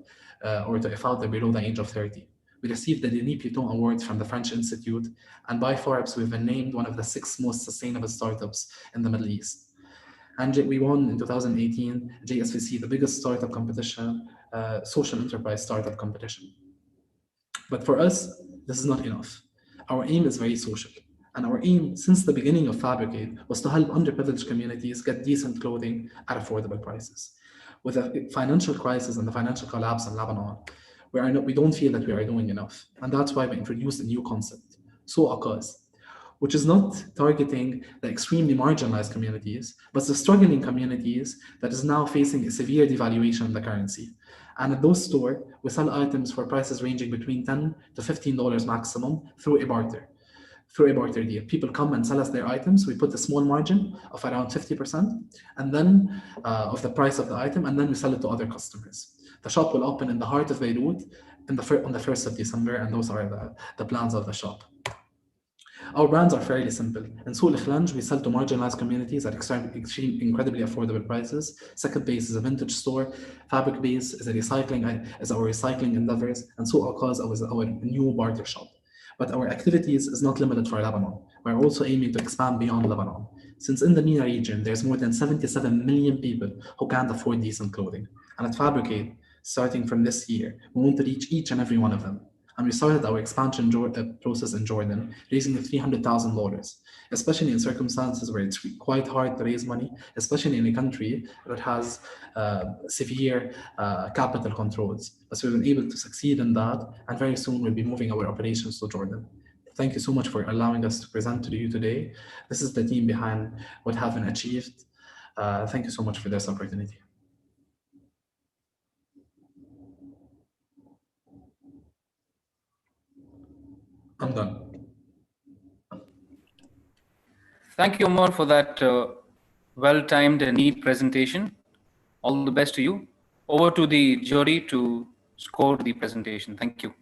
or to a founder below the age of 30. We received the Denis Piton Award from the French Institute, and by Forbes, we've been named one of the 6 most sustainable startups in the Middle East. And we won in 2018 JSVC, the biggest startup competition, social enterprise startup competition. But for us, this is not enough. Our aim is very social. And our aim since the beginning of Fabricate was to help underprivileged communities get decent clothing at affordable prices. With the financial crisis and the financial collapse in Lebanon, we don't feel that we are doing enough. And that's why we introduced a new concept, Souq Aqaz, which is not targeting the extremely marginalized communities, but the struggling communities that is now facing a severe devaluation in the currency. And at those stores, we sell items for prices ranging between $10 to $15 maximum through a barter deal. People come and sell us their items. We put a small margin of around 50% and then of the price of the item, and then we sell it to other customers. The shop will open in the heart of Beirut on the 1st of December, and those are the plans of the shop. Our brands are fairly simple. In Souq Al-Khalanj, we sell to marginalized communities at incredibly affordable prices. Second Base is a vintage store. Fabric Base is our recycling endeavors, and Souq Aqaz is our new barter shop. But our activities is not limited for Lebanon. We're also aiming to expand beyond Lebanon. Since in the MENA region, there's more than 77 million people who can't afford decent clothing. And at Fabricate, starting from this year, we want to reach each and every one of them. And we started our expansion process in Jordan, raising $300,000, especially in circumstances where it's quite hard to raise money, especially in a country that has severe capital controls. So we've been able to succeed in that, and very soon we'll be moving our operations to Jordan. Thank you so much for allowing us to present to you today. This is the team behind what have been achieved. Thank you so much for this opportunity. I'm done. Thank you, Omar, for that well-timed and neat presentation. All the best to you. Over to the jury to score the presentation. Thank you.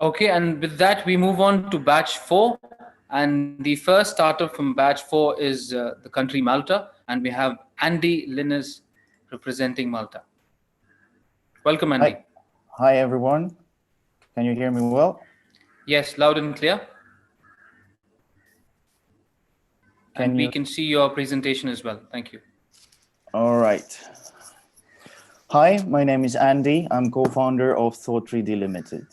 Okay, and with that, we move on to batch 4. And the first starter from batch 4 is the country Malta. And we have Andy Linus representing Malta. Welcome, Andy. Hi, everyone. Can you hear me well? Yes, loud and clear. And we can see your presentation as well. Thank you. All right. Hi, my name is Andy. I'm co-founder of Thought3D Limited.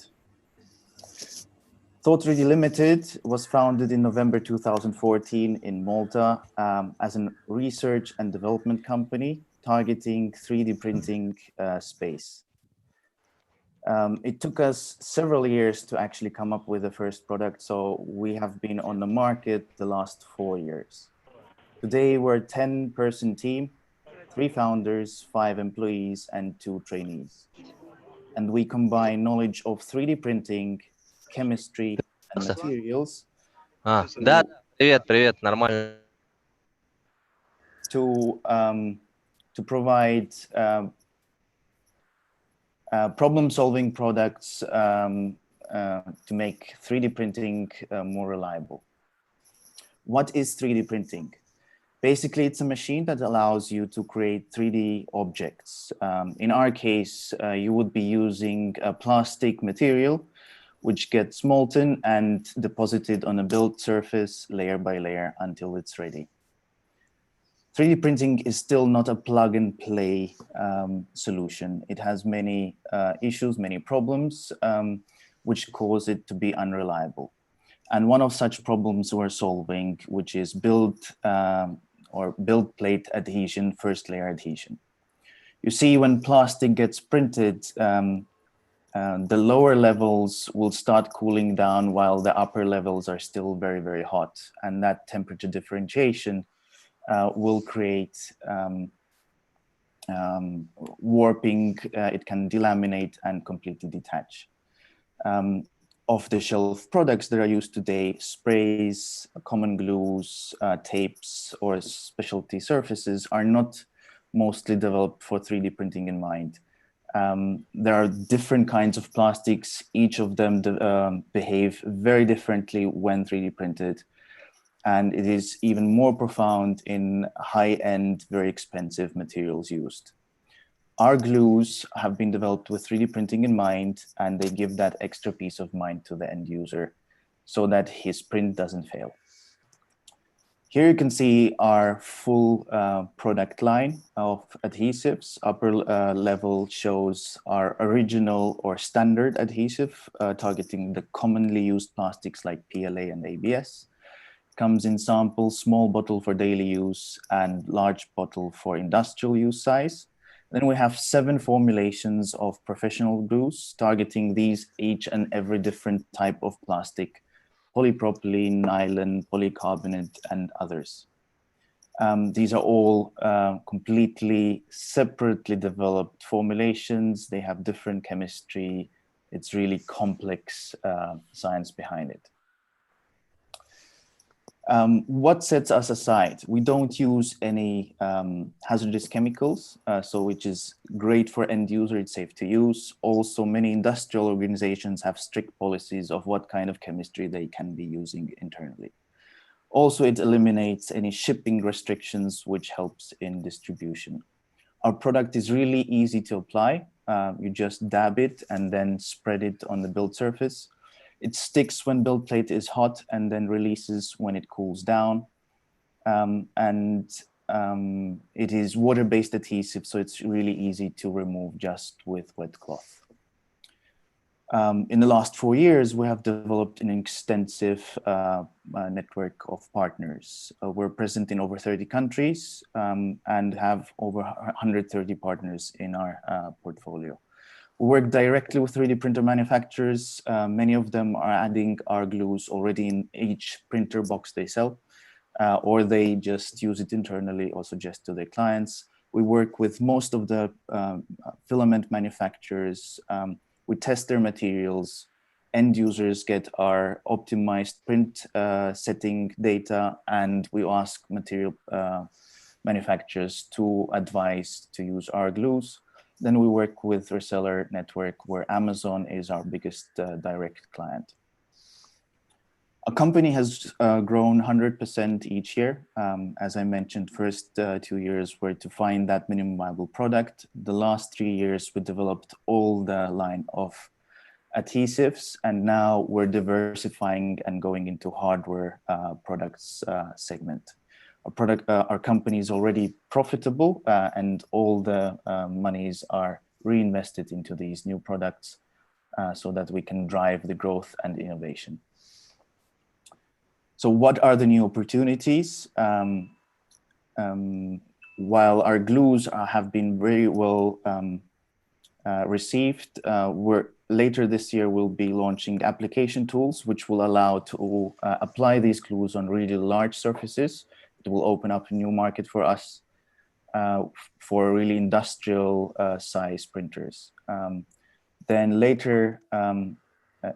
Thought3D Limited was founded in November 2014 in Malta as a research and development company targeting 3D printing space. It took us several years to actually come up with the first product, so we have been on the market the last 4 years. Today, we're a 10-person team, 3 founders, 5 employees, and 2 trainees. And we combine knowledge of 3D printing, chemistry, and materials. Да, привет, нормально. To provide problem-solving products to make 3D printing more reliable. What is 3D printing? Basically, it's a machine that allows you to create 3D objects. In our case, you would be using a plastic material which gets molten and deposited on a built surface layer by layer until it's ready. 3D printing is still not a plug-and-play solution. It has many issues, many problems, which cause it to be unreliable. And one of such problems we're solving, which is build plate adhesion, first layer adhesion. You see, when plastic gets printed, the lower levels will start cooling down while the upper levels are still very, very hot. And that temperature differentiation will create warping. It can delaminate and completely detach. Off-the-shelf products that are used today, sprays, common glues, tapes, or specialty surfaces are not mostly developed for 3D printing in mind. There are different kinds of plastics. Each of them behave very differently when 3D printed. And it is even more profound in high-end, very expensive materials used. Our glues have been developed with 3D printing in mind, and they give that extra peace of mind to the end user so that his print doesn't fail. Here you can see our full product line of adhesives. Upper level shows our original or standard adhesive, targeting the commonly used plastics like PLA and ABS. Comes in samples, small bottle for daily use and large bottle for industrial use size. Then we have 7 formulations of professional glues targeting these each and every different type of plastic, polypropylene, nylon, polycarbonate, and others. These are all completely separately developed formulations. They have different chemistry. It's really complex science behind it. What sets us aside? We don't use any hazardous chemicals, which is great for end user, it's safe to use. Also, many industrial organizations have strict policies of what kind of chemistry they can be using internally. Also, it eliminates any shipping restrictions, which helps in distribution. Our product is really easy to apply. You just dab it and then spread it on the build surface. It sticks when build plate is hot and then releases when it cools down. It is water-based adhesive, so it's really easy to remove just with wet cloth. In the last 4 years, we have developed an extensive network of partners. We're present in over 30 countries and have over 130 partners in our portfolio. We work directly with 3D printer manufacturers. Many of them are adding our glues already in each printer box they sell, or they just use it internally or suggest to their clients. We work with most of the filament manufacturers. We test their materials. End users get our optimized print setting data, and we ask material manufacturers to advise to use our glues. Then we work with reseller network where Amazon is our biggest direct client. Our company has grown 100% each year. As I mentioned, first 2 years were to find that minimum viable product. The last 3 years, we developed all the line of adhesives, and now we're diversifying and going into hardware products segment. Our company is already profitable, and all the monies are reinvested into these new products so that we can drive the growth and innovation. So what are the new opportunities? While our glues have been very well received, later this year we'll be launching application tools which will allow to apply these glues on really large surfaces. It will open up a new market for us for really industrial size printers. Then later,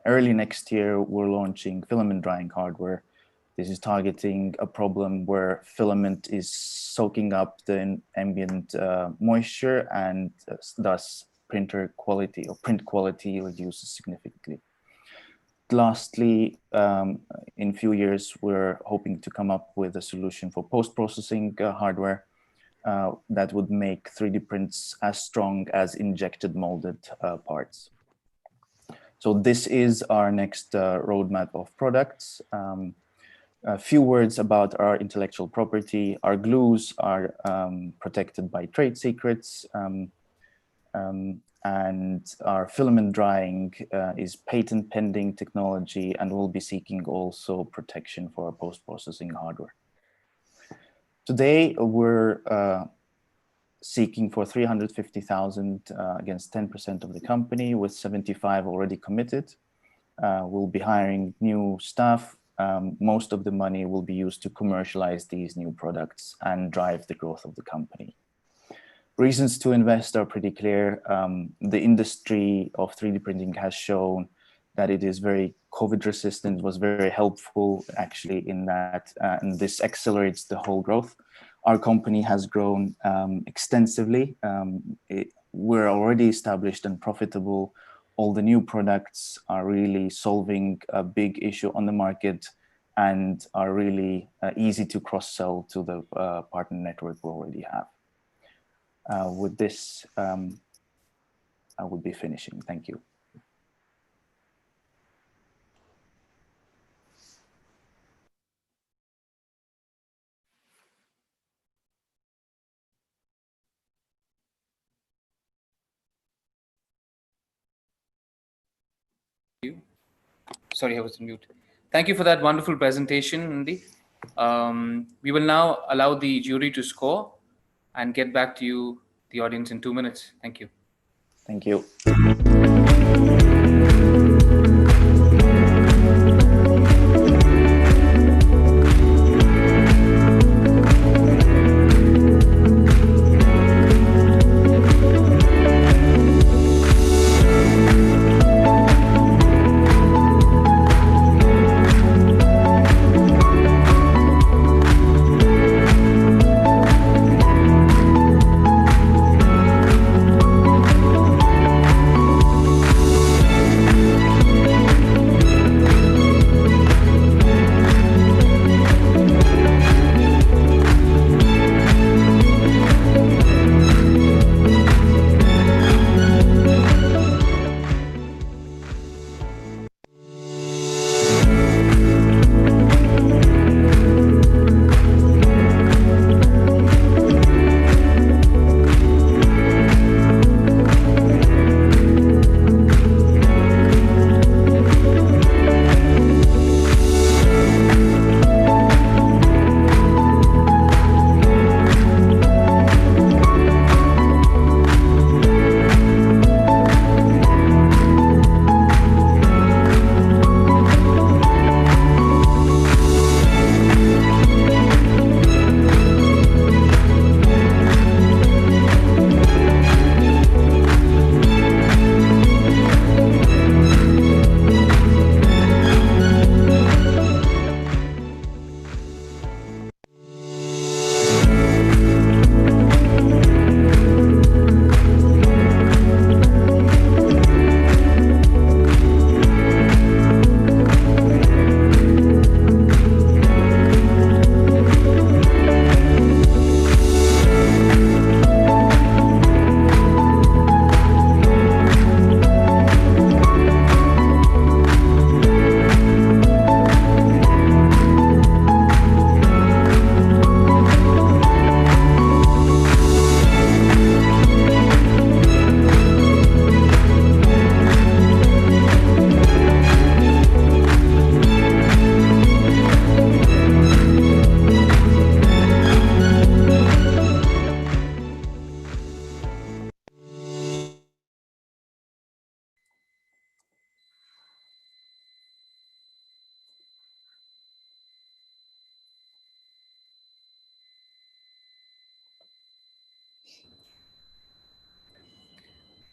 early next year, we're launching filament drying hardware. This is targeting a problem where filament is soaking up the ambient moisture, and thus printer quality or print quality reduces significantly. Lastly, in a few years, we're hoping to come up with a solution for post-processing hardware that would make 3D prints as strong as injected molded parts. So this is our next roadmap of products. A few words about our intellectual property. Our glues are protected by trade secrets, and our filament drying is patent pending technology, and we'll be seeking also protection for our post-processing hardware. Today, we're seeking for 350,000 against 10% of the company, with 75 already committed. We'll be hiring new staff. Most of the money will be used to commercialize these new products and drive the growth of the company. Reasons to invest are pretty clear. The industry of 3D printing has shown that it is very COVID resistant, was very helpful actually in that, and this accelerates the whole growth. Our company has grown extensively. We're already established and profitable. All the new products are really solving a big issue on the market and are really easy to cross-sell to the partner network we already have. With this, I will be finishing. Thank you. Sorry, I was on mute. Thank you for that wonderful presentation, Nandi. We will now allow the jury to score and get back to you, the audience, in 2 minutes. Thank you. Thank you.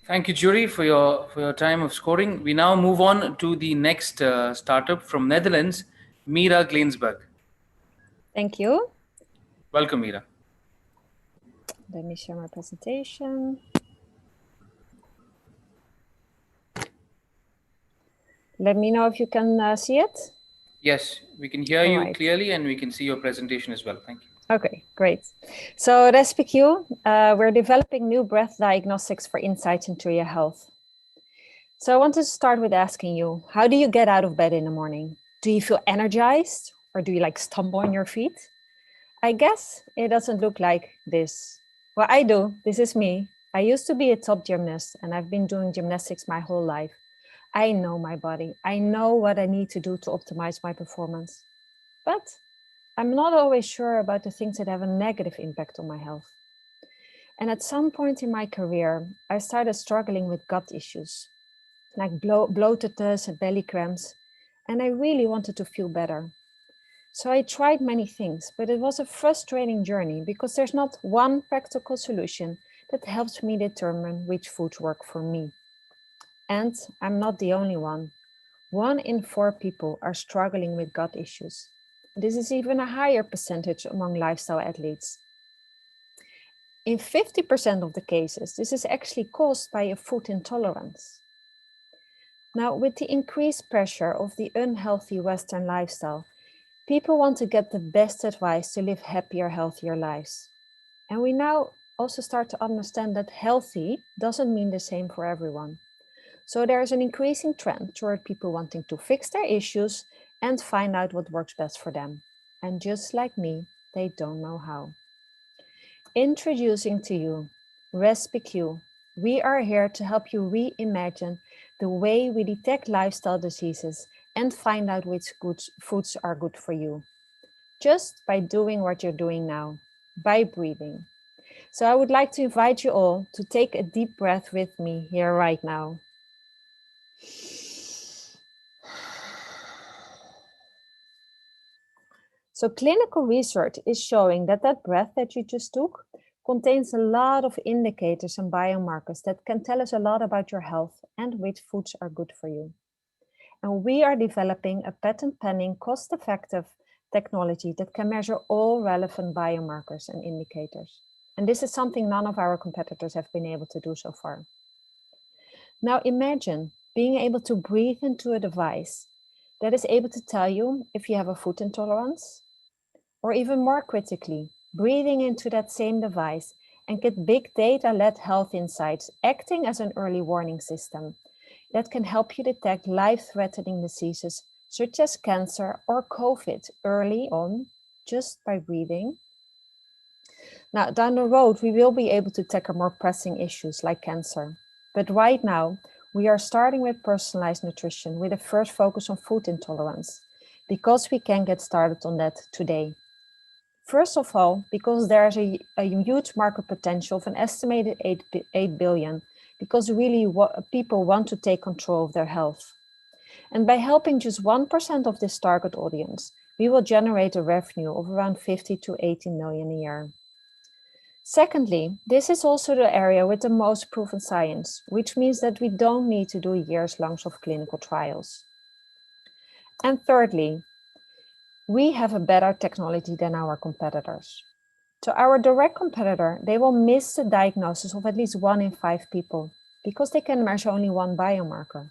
Thank you, Jury, for your time of scoring. We now move on to the next startup from Netherlands, Mira Gleensberg. Thank you. Welcome, Mira. Let me share my presentation. Let me know if you can see it. Yes, we can hear you clearly and we can see your presentation as well. Thank you. Okay, great. So RespiQ, we're developing new breath diagnostics for insights into your health. So I want to start with asking you, how do you get out of bed in the morning? Do you feel energized or do you like stumble on your feet? I guess it doesn't look like this. Well, I do. This is me. I used to be a top gymnast and I've been doing gymnastics my whole life. I know my body. I know what I need to do to optimize my performance. But I'm not always sure about the things that have a negative impact on my health. And at some point in my career, I started struggling with gut issues, like bloatedness and belly cramps, and I really wanted to feel better. So I tried many things, but it was a frustrating journey because there's not one practical solution that helps me determine which foods work for me. And I'm not the only one. 1 in 4 people are struggling with gut issues. This is even a higher percentage among lifestyle athletes. In 50% of the cases, this is actually caused by a food intolerance. Now, with the increased pressure of the unhealthy Western lifestyle, people want to get the best advice to live happier, healthier lives. And we now also start to understand that healthy doesn't mean the same for everyone. So there's an increasing trend toward people wanting to fix their issues and find out what works best for them. And just like me, they don't know how. Introducing to you RespiQ. We are here to help you reimagine the way we detect lifestyle diseases and find out which foods are good for you. Just by doing what you're doing now, by breathing. So I would like to invite you all to take a deep breath with me here right now. So clinical research is showing that breath that you just took contains a lot of indicators and biomarkers that can tell us a lot about your health and which foods are good for you. And we are developing a patent-pending, cost-effective technology that can measure all relevant biomarkers and indicators. And this is something none of our competitors have been able to do so far. Now imagine being able to breathe into a device that is able to tell you if you have a food intolerance, or even more critically, breathing into that same device and get big data-led health insights acting as an early warning system that can help you detect life-threatening diseases such as cancer or COVID early on just by breathing. Now, down the road, we will be able to tackle more pressing issues like cancer. But right now, we are starting with personalized nutrition with a first focus on food intolerance, because we can get started on that today. First of all, because there's a huge market potential of an estimated 8 billion, because really people want to take control of their health. And by helping just 1% of this target audience, we will generate a revenue of around 50 to 80 million a year. Secondly, this is also the area with the most proven science, which means that we don't need to do years long of clinical trials. And thirdly, we have a better technology than our competitors. So our direct competitor, they will miss the diagnosis of at least 1 in 5 people because they can measure only one biomarker.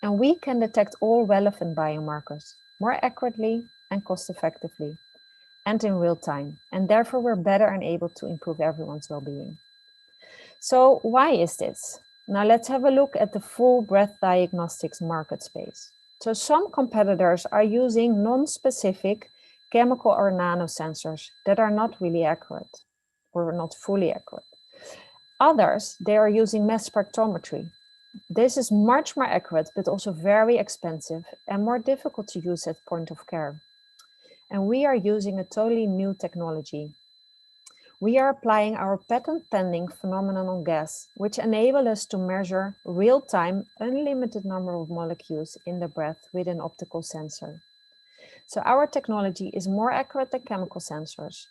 And we can detect all relevant biomarkers more accurately and cost effectively and in real time. And therefore we're better and able to improve everyone's well-being. So why is this? Now let's have a look at the full breath diagnostics market space. So some competitors are using non-specific chemical or nanosensors that are not really accurate or not fully accurate. Others, they are using mass spectrometry. This is much more accurate, but also very expensive and more difficult to use at point of care. And we are using a totally new technology. We are applying our patent-pending phenomenon on gas, which enable us to measure real-time, unlimited number of molecules in the breath with an optical sensor. So our technology is more accurate than chemical sensors,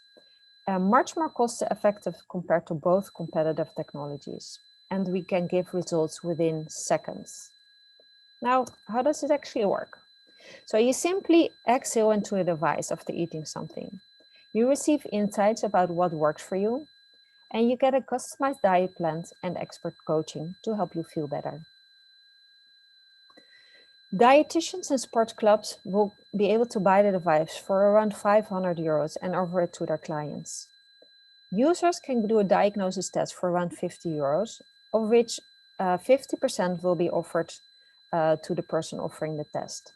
and much more cost-effective compared to both competitive technologies. and we can give results within seconds. Now, how does it actually work? So you simply exhale into a device after eating something. You receive insights about what works for you, and you get a customized diet plan and expert coaching to help you feel better. Dietitians and sports clubs will be able to buy the device for around 500 euros and offer it to their clients. Users can do a diagnosis test for around 50 euros, of which 50% will be offered to the person offering the test.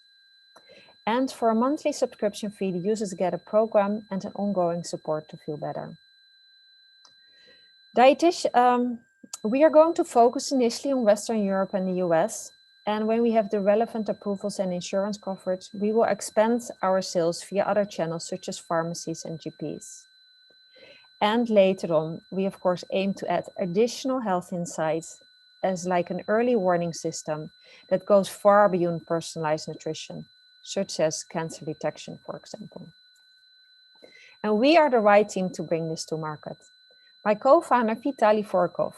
And for a monthly subscription fee, the users get a program and an ongoing support to feel better. We are going to focus initially on Western Europe and the US. And when we have the relevant approvals and insurance coverage, we will expand our sales via other channels such as pharmacies and GPs. And later on, we of course aim to add additional health insights as like an early warning system that goes far beyond personalized nutrition, such as cancer detection, for example. And we are the right team to bring this to market. My co-founder, Vitaly Vorkov,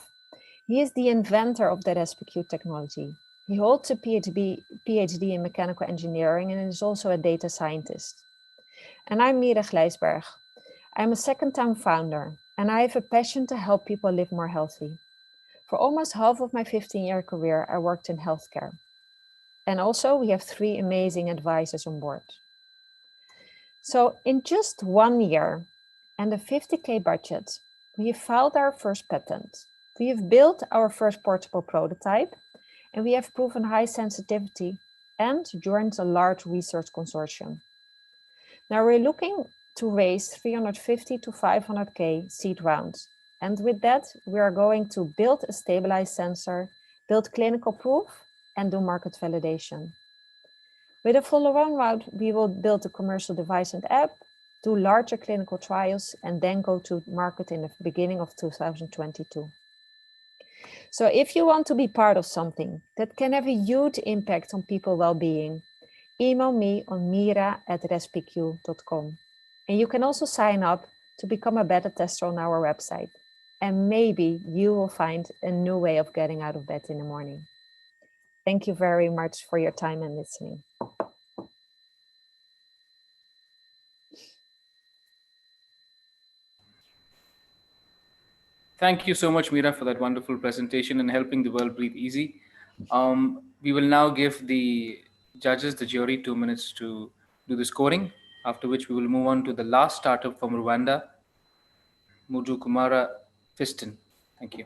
he is the inventor of that SPQ technology. He holds a PhD in mechanical engineering and is also a data scientist. And I'm Mira Gleisberg. I'm a second-time founder, and I have a passion to help people live more healthy. For almost half of my 15-year career, I worked in healthcare. And also, we have 3 amazing advisors on board. So in just 1 year and a 50K budget, we have filed our first patent. We have built our first portable prototype, and we have proven high sensitivity and joined a large research consortium. Now we're looking to raise 350 to 500K seed rounds. And with that, we are going to build a stabilized sensor, build clinical proof, and do market validation. With a follow-on route, we will build a commercial device and app, do larger clinical trials, and then go to market in the beginning of 2022. So if you want to be part of something that can have a huge impact on people's well-being, email me on mira@respq.com. And you can also sign up to become a beta tester on our website. And maybe you will find a new way of getting out of bed in the morning. Thank you very much for your time and listening. Thank you so much, Mira, for that wonderful presentation and helping the world breathe easy. We will now give the judges, the jury, 2 minutes to do the scoring, after which we will move on to the last startup from Rwanda, Mujukumara Fiston. Thank you.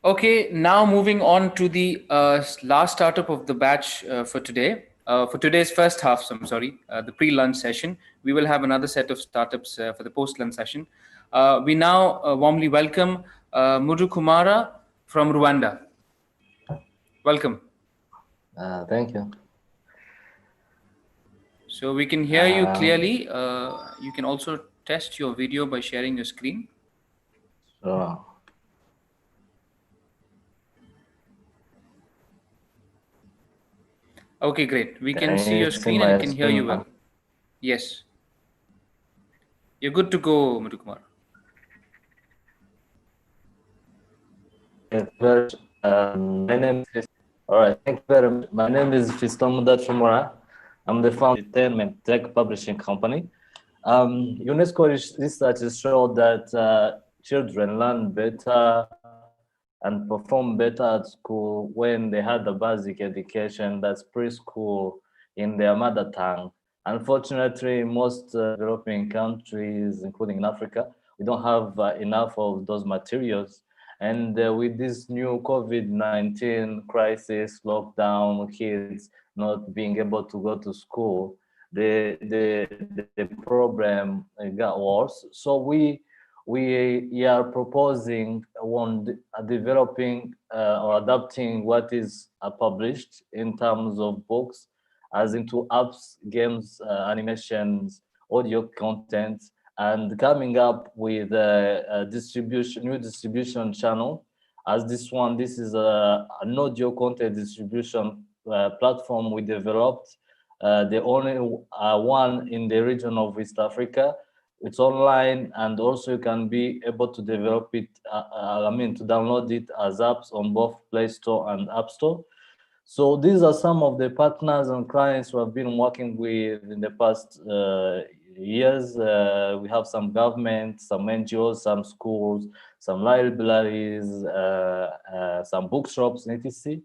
Okay, now moving on to the last startup of the batch for today. For today's first half, I'm sorry, the pre-lunch session. We will have another set of startups for the post-lunch session. We now warmly welcome Mudhu Kumara from Rwanda. Welcome. Thank you. So we can hear you clearly. You can also test your video by sharing your screen. Sure. Okay, great. We can see your screen and can hear you well. Yes. You're good to go, Mudhu Kumar. My name is all right. Thank you very much. My name is Fiston Mudachumura. I'm the founder of Entertainment Tech Publishing Company. UNESCO research has showed that children learn better and perform better at school when they had the basic education, that's preschool, in their mother tongue. Unfortunately, most developing countries, including in Africa, we don't have enough of those materials. And with this new COVID-19 crisis, lockdown, kids not being able to go to school, the problem got worse. So we are proposing on developing or adapting what is published in terms of books, as into apps, games, animations, audio content, and coming up with a new distribution channel. As this one, this is an audio content distribution platform we developed, the only one in the region of East Africa. It's online, and also you can be able to develop it, to download it as apps on both Play Store and App Store. So these are some of the partners and clients we have been working with in the past years. We have some government, some NGOs, some schools, some libraries, some bookshops, etc.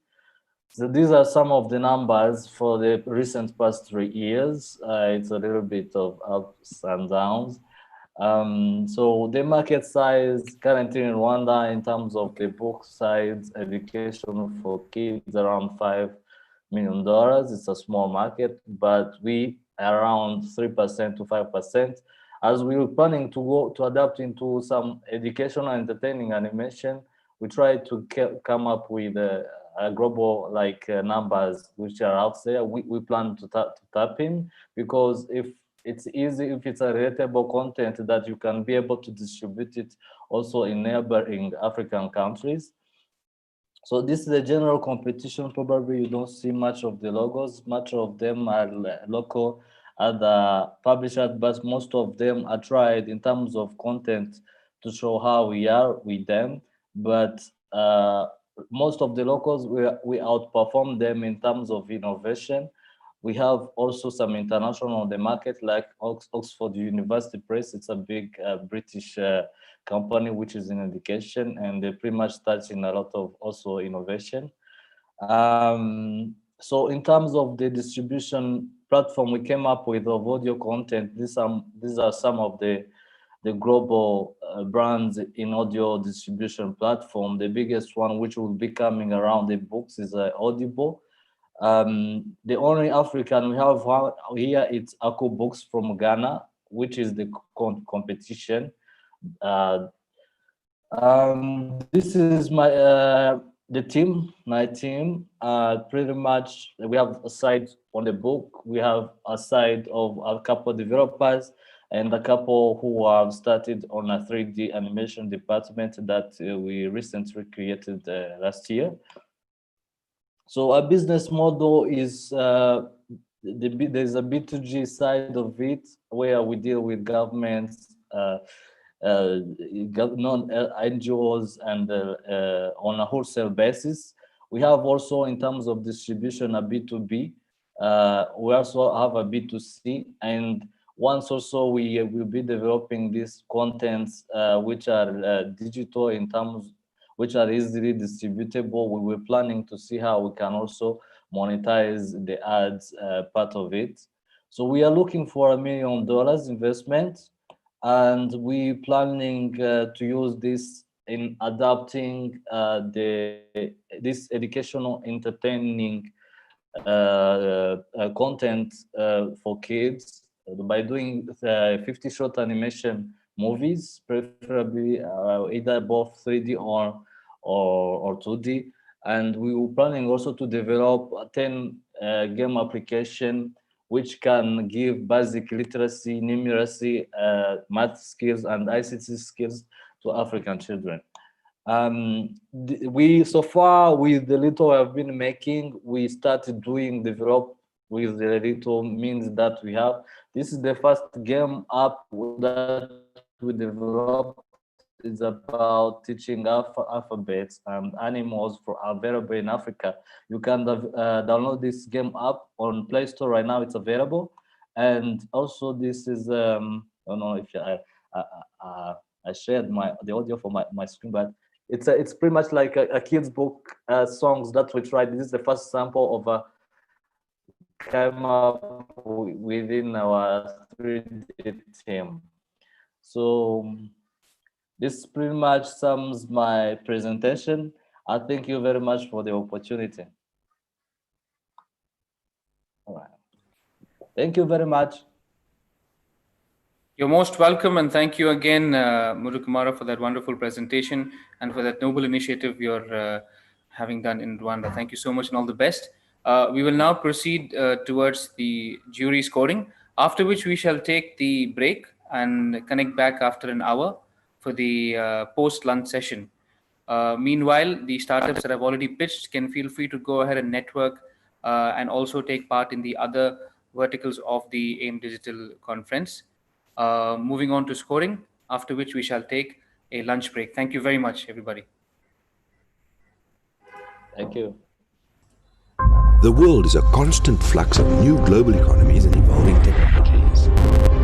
So these are some of the numbers for the recent past 3 years. It's a little bit of ups and downs. So the market size currently in Rwanda in terms of the book size, education for kids, around $5 million. It's a small market, but we are around 3% to 5%. As we were planning to go to adapt into some educational, entertaining animation, we try to come up with global numbers which are out there. We plan to tap in, because if it's easy, if it's a relatable content that you can be able to distribute it also in neighboring African countries. So this is a general competition. Probably you don't see much of the logos. Much of them are local, other publishers, but most of them are tried in terms of content to show how we are with them. But most of the locals, we outperform them in terms of innovation. We have also some international on the market, like Oxford University Press. It's a big British company which is in education, and they pretty much touch in a lot of also innovation. So in terms of the distribution platform we came up with of audio content, these are some of the global brands in audio distribution platform. The biggest one, which will be coming around the books, is Audible. The only African we have here, it's Aku Books from Ghana, which is the competition. This is my team. Pretty much, we have a side on the book. We have a side of a couple developers and a couple who have started on a 3D animation department that we recently created last year. So our business model is there's a B2G side of it, where we deal with governments, NGOs, and on a wholesale basis. We have also, in terms of distribution, a B2B. We also have a B2C, and once also we will be developing these contents which are digital, in terms which are easily distributable. We were planning to see how we can also monetize the ads part of it. So we are looking for $1 million investment, and we planning to use this in adapting this educational entertaining content for kids by doing 50 short animation movies, preferably either both 3D or 2D. And we were planning also to develop 10 game application which can give basic literacy, numeracy, math skills, and ICT skills to African children. We so far, with the little I've been making, we started develop with the little means that we have. This is the first game app that we developed. It's about teaching alphabets and animals available in Africa. You can download this game app on Play Store right now. It's available, and also this is I don't know if I shared the audio for my screen, but it's pretty much like a kid's book songs that we tried. This is the first sample of a came up within our 3D team. So this pretty much sums my presentation. I thank you very much for the opportunity. All right. Thank you very much. You're most welcome, and thank you again, Murukumara, for that wonderful presentation and for that noble initiative you're having done in Rwanda. Thank you so much and all the best. We will now proceed towards the jury scoring, after which we shall take the break and connect back after an hour for the post-lunch session. Meanwhile, the startups that I've already pitched can feel free to go ahead and network and also take part in the other verticals of the AIM Digital conference. Moving on to scoring, after which we shall take a lunch break. Thank you very much, everybody. Thank you. The world is a constant flux of new global economies and evolving technologies.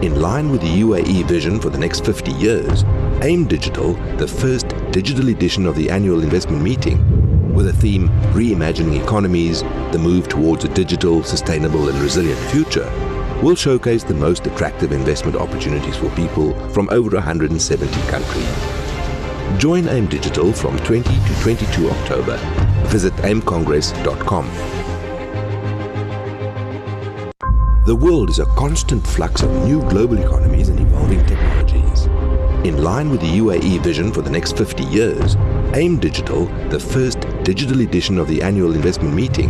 In line with the UAE vision for the next 50 years, AIM Digital, the first digital edition of the annual investment meeting, with a theme Reimagining Economies, the move towards a digital, sustainable and resilient future, will showcase the most attractive investment opportunities for people from over 170 countries. Join AIM Digital from 20 to 22 October. Visit aimcongress.com. The world is a constant flux of new global economies and evolving technologies. In line with the UAE vision for the next 50 years, AIM Digital, the first digital edition of the annual investment meeting,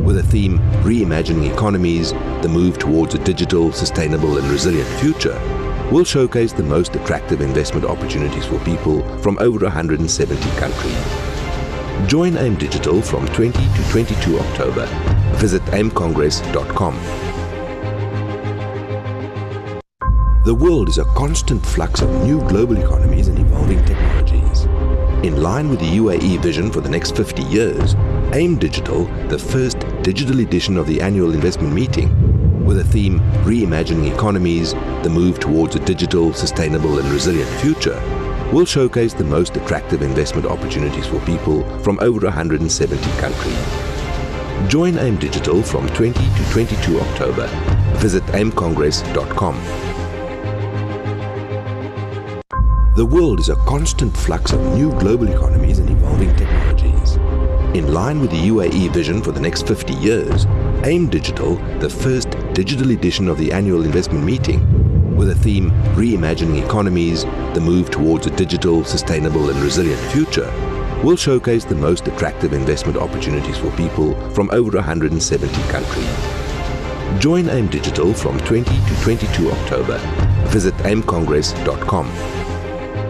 with a theme Reimagining Economies, the move towards a digital, sustainable and resilient future, will showcase the most attractive investment opportunities for people from over 170 countries. Join AIM Digital from 20 to 22 October. Visit aimcongress.com. The world is a constant flux of new global economies and evolving technologies. In line with the UAE vision for the next 50 years, AIM Digital, the first digital edition of the annual investment meeting, with a theme Reimagining Economies, the move towards a digital, sustainable and resilient future, will showcase the most attractive investment opportunities for people from over 170 countries. Join AIM Digital from 20 to 22 October. Visit aimcongress.com. The world is a constant flux of new global economies and evolving technologies. In line with the UAE vision for the next 50 years, AIM Digital, the first digital edition of the annual investment meeting, with a theme Reimagining Economies, the move towards a digital, sustainable and resilient future, will showcase the most attractive investment opportunities for people from over 170 countries. Join AIM Digital from 20 to 22 October. Visit aimcongress.com.